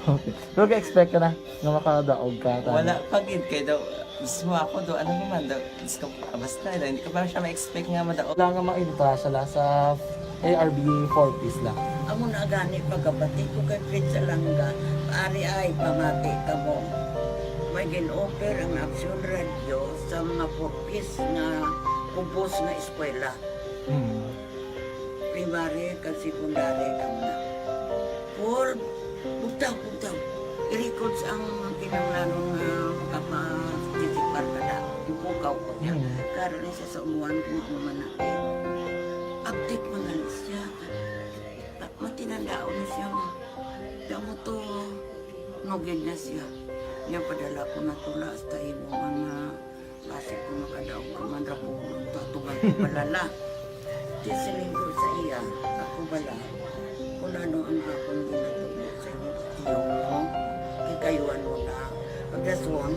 Okay. Pero ka-expect ka na nga makadaog ka? Wala, pag-id kayo daw. Gusto mo ako do, ano naman daw, basta hindi ko pa siya ma-expect nga madaog. Wala nga ma-invita siya sa ARB 4-piece lang. Amo na gani pagkabati ko kay Fritz Alanga, paari ay pamati ka mo. May gin-offer ang Action Radio sa mga 4-piece na kubos na eskwela. Primary kag secondary kang na. For butaw. I-records ang kinanglanong makapag-disipar ka na. Ipukaw ko niya. Karoon siya sa umuan kung ano man natin. Update mo na siya. Matinandao na siya. Damo to, nugin na siya. Yan padala ko na tula hasta imo mga klase ko makadaog ka man rapo ko tatugan ko balala. Tisiling ko sa iya, ako bala. Kung ano ang akong ginatulog sa iyo, tiyo mo, kikayuan mo na. Pagdason,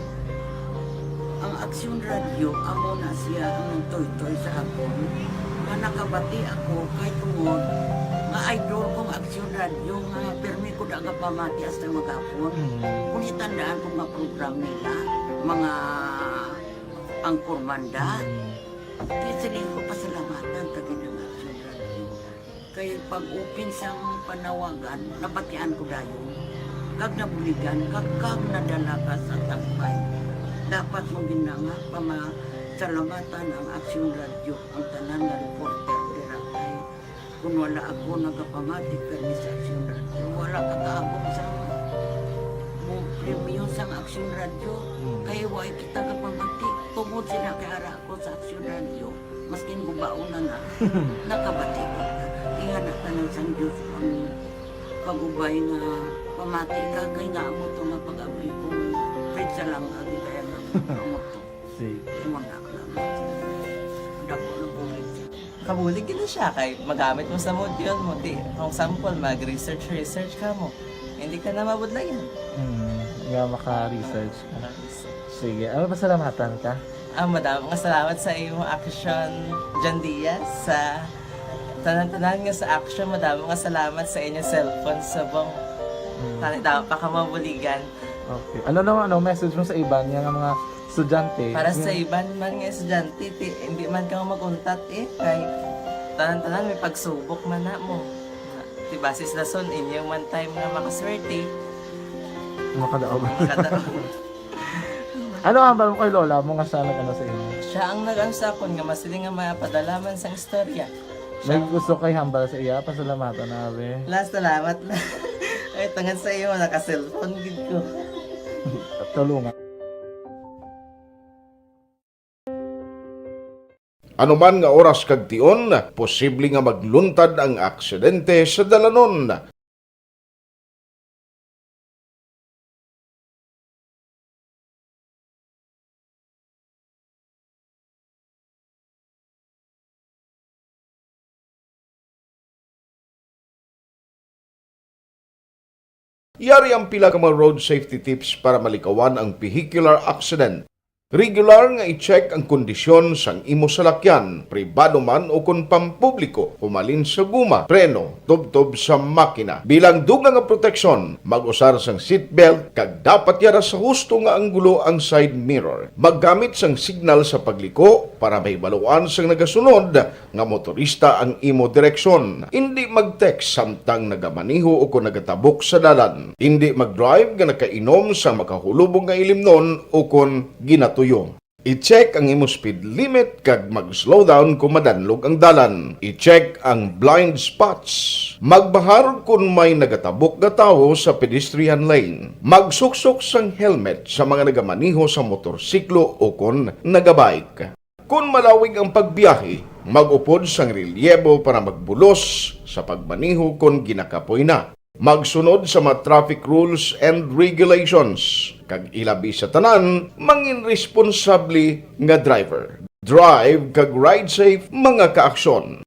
ang Action Radio, amo na siya ang toy-toy sa akon. Nga nakabati ako kay tungod, nga idol kong Action Radio, nga permi ko daga pamati hasta magapon. Kung itandaan kong mga program nila, mga angkormanda, tisiling ko pasalamatan tagin ng Action Radio. Kaya pag-open siyang panawagan, nabatian ko dayon. Kag nabuligan, kag nadala ka sa takbay. Dapat mong ginanga, pamasalamatan ang Action Radio, ang tanan na reporter dirakay. Kung wala ako nagapamati permis sa Action Radio, wala kakaabong sa premium sa Action Radio. Kaya wala kita kapamati. Tungod sila kaya ako sa Action Radio, maskin gubauna na, nakabati ko ka. Ihanap ka ng San Diyos ang pag-ubay na pamati ka, kaya nga mo ito nga pag-abay kung Fritz lang agi kaya nga mo ito. Umanda ka lang. Dako na bulit siya. Kabulig na siya kay magamit mo sa module mo. Di, kung sample, mag-research ka mo. Hindi ka na mabudlayan. Nga maka-research ka. Sige, ano ba salamatan ka? Madam, salamat sa iyong action, John Diaz, sa tanan-tanan nga sa action. Madam, salamat sa inyong cellphone sa bong dapat pa ka mabuligan. Okay. Ano message mo sa iban nga mga estudyante? Para sa iban man nga estudyante, hindi man ka maguntat kay tanan-tanan may pagsubok man na mo. Basis lason inyong one time nga makaswerte. Makadaog. Ano ang hambal mo kay lola mo nga sana ano sa inyo? Siya ang nag-ansakon nga masiling nga mapadalaman sa istorya. May gusto kay hambal sa iya, pasalamatan na be. Last salamat na. Ay, tangan sa iyo, naka-cellphone gid ko. Tulungan. Ano man nga oras kag tion, posible nga magluntad ang aksidente sa dalanon. Yari ang pila ka mga road safety tips para malikawan ang vehicular accident. Regular nga i-check ang kondisyon sang imo salakyan, pribado man o kung pampubliko, humalin sa guma, preno, tubtob sa makina. Bilang dugang nga proteksyon, mag-usar sang seatbelt, kag dapat yara sa husto nga anggulo ang side mirror. Maggamit sang signal sa pagliko para mahibaluan sang nagasunod nga motorista ang imo direksyon. Hindi mag-text samtang nagamaniho o kung nagatabok sa dalan. Hindi mag-drive nga nakainom sa makahulubong nga ilimnon o kung ginatuyo. I-check ang imo speed limit kag mag-slow down kung madanlog ang dalan. I-check ang blind spots. Magbahar kung may nagatabok nga tawo sa pedestrian lane. Magsuksok sang helmet sa mga nagamaniho sa motorsiklo o kung nagabike. Kung malawig ang pagbiyahe, mag-upod sang relyebo para magbulos sa pagmaniho kung ginakapoy na. Magsunod sa mga traffic rules and regulations. Kag ilabi sa tanan, mangin responsable nga driver. Drive kag ride safe mga kaaksyon.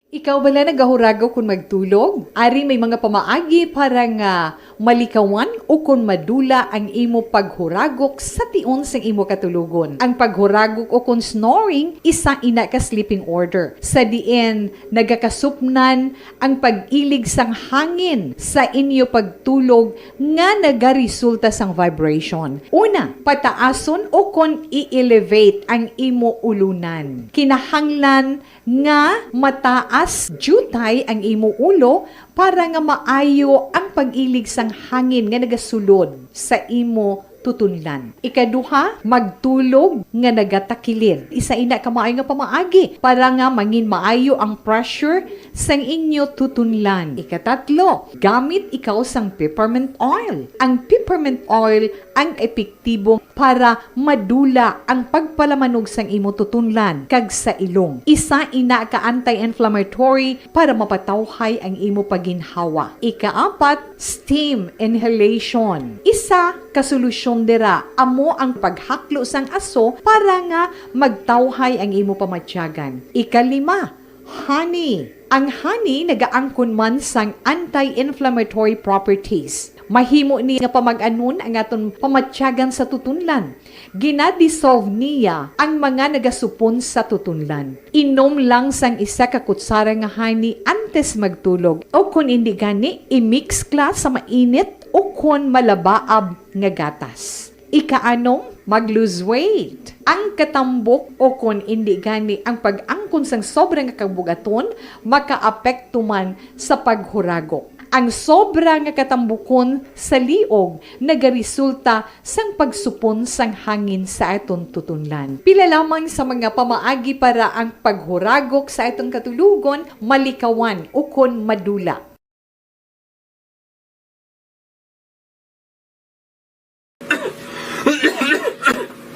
Ikaw bala nagahurago kung magtulog? Ari may mga pamaagi para nga malikawan o kung madula ang imo paghuragok sa tion sang imo katulugon. Ang paghuragok o kung snoring, isa ina ka sleeping order. Sa diin, nagakasupnan ang pag-ilig sang hangin sa inyo pagtulog nga nagaresulta sang vibration. Una, pataason o kung i-elevate ang imo ulunan. Kinahanglan nga mataas jutay ang imo ulo para nga maayo ang pag-ilig sang hangin nga nagasulod sa imo tutunlan. Ikaduha, magtulog nga nagatakilid. Isa ina ka maayo nga pamaagi para nga mangin maayo ang pressure sang inyo tutunlan. Ikatatlo, gamit ikaw sang peppermint oil. Ang peppermint oil ang epektibo para madula ang pagpalamanog sang imo tutunlan kag sa ilong. Isa ina ka anti-inflammatory para mapatawhay ang imo paginhawa. Ikaapat, steam inhalation. Isa ka solusyon dira amo ang paghaklo sang aso para nga magtawhay ang imo pamatyagan. Ikalima, honey. Ang honey nagaangkon man sang anti-inflammatory properties. Mahimo ni nga pamag-anon ang aton pamatyagan sa tutunlan. Ginadissolve niya ang mga nagasupon sa tutunlan. Inom lang sang isa ka kutsara nga honey antes magtulog. O kung hindi gani, i-mix class sa mainit o kung malabaab nga gatas. Ikaanom, mag-lose weight. Ang katambok o kung hindi gani ang pag-angkon sang sobrang kabugaton, makaapekto man sa paghuragok. Ang sobra nga katambukon sa liog nagaresulta sang pagsupon sang hangin sa aton tutunlan. Pila lamang sa mga pamaagi para ang paghuragok sa aton katulugon malikawan o kon madula.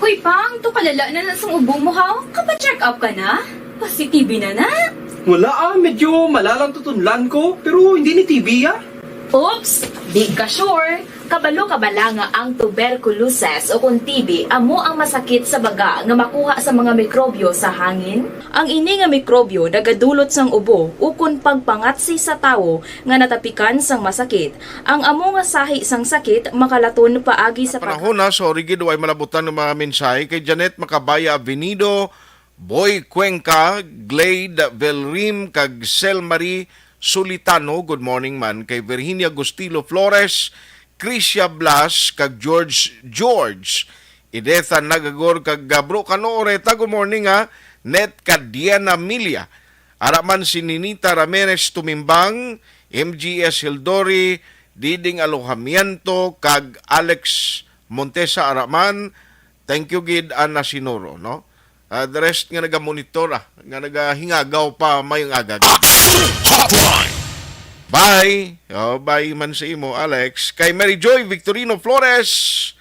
Hoy Pang, to kalala na sang ubo mo ha? Kapa-check up ka na? Positive na na? Wala medyo malalang tutunlan ko, pero hindi ni TB Oops! Di ka sure. Kabalo kabala nga ang tuberculosis o kung TB amo ang masakit sa baga nga makuha sa mga mikrobyo sa hangin. Ang ini nga mikrobyo nagadulot sang ubo o kung pagpangatsi sa tawo nga natapikan sang masakit. Ang amo nga sahi sang sakit makalaton paagi sa panahon na, sorry gid way malabutan ng mga mensahe kay Janet Macabaya Avenido, Boy Cuenca, Glade Velrim kag Selmarie Sulitano, good morning man, kay Virginia Gustilo Flores, Crisia Blas kag George Idetha Nagagor kag Gabro Cano Oreta, good morning ha. Net Diana Milia, araman si Ninita Ramirez Tumimbang, MGS Hildori, Diding Alojamiento kag Alex Montesa Araman. Thank you gid Ana Sinoro, no? The rest nga naga-monitor nga nagahingagaw pa mayong agag. Bye. Bye man sa imo, Alex. Kay Mary Joy Victorino Flores.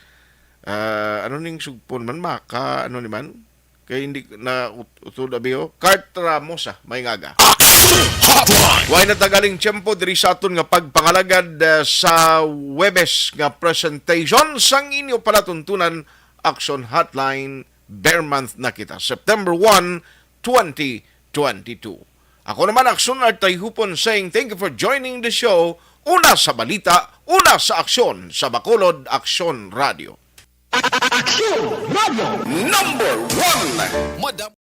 Ano ning sugpon man maka ano ni man? Kay hindi na utod abiyo. Kart Ramos may ngaga. Way na tagaling tiyempo diri sa aton nga pagpangalagad sa Webes nga presentation sang inyo palatuntunan Action Hotline Bear Month na kita. September 1, 2022. Ako naman Action Artay Hupon saying thank you for joining the show. Una sa balita, una sa aksyon sa Bacolod Aksyon Radio. Aksyon Radio #1.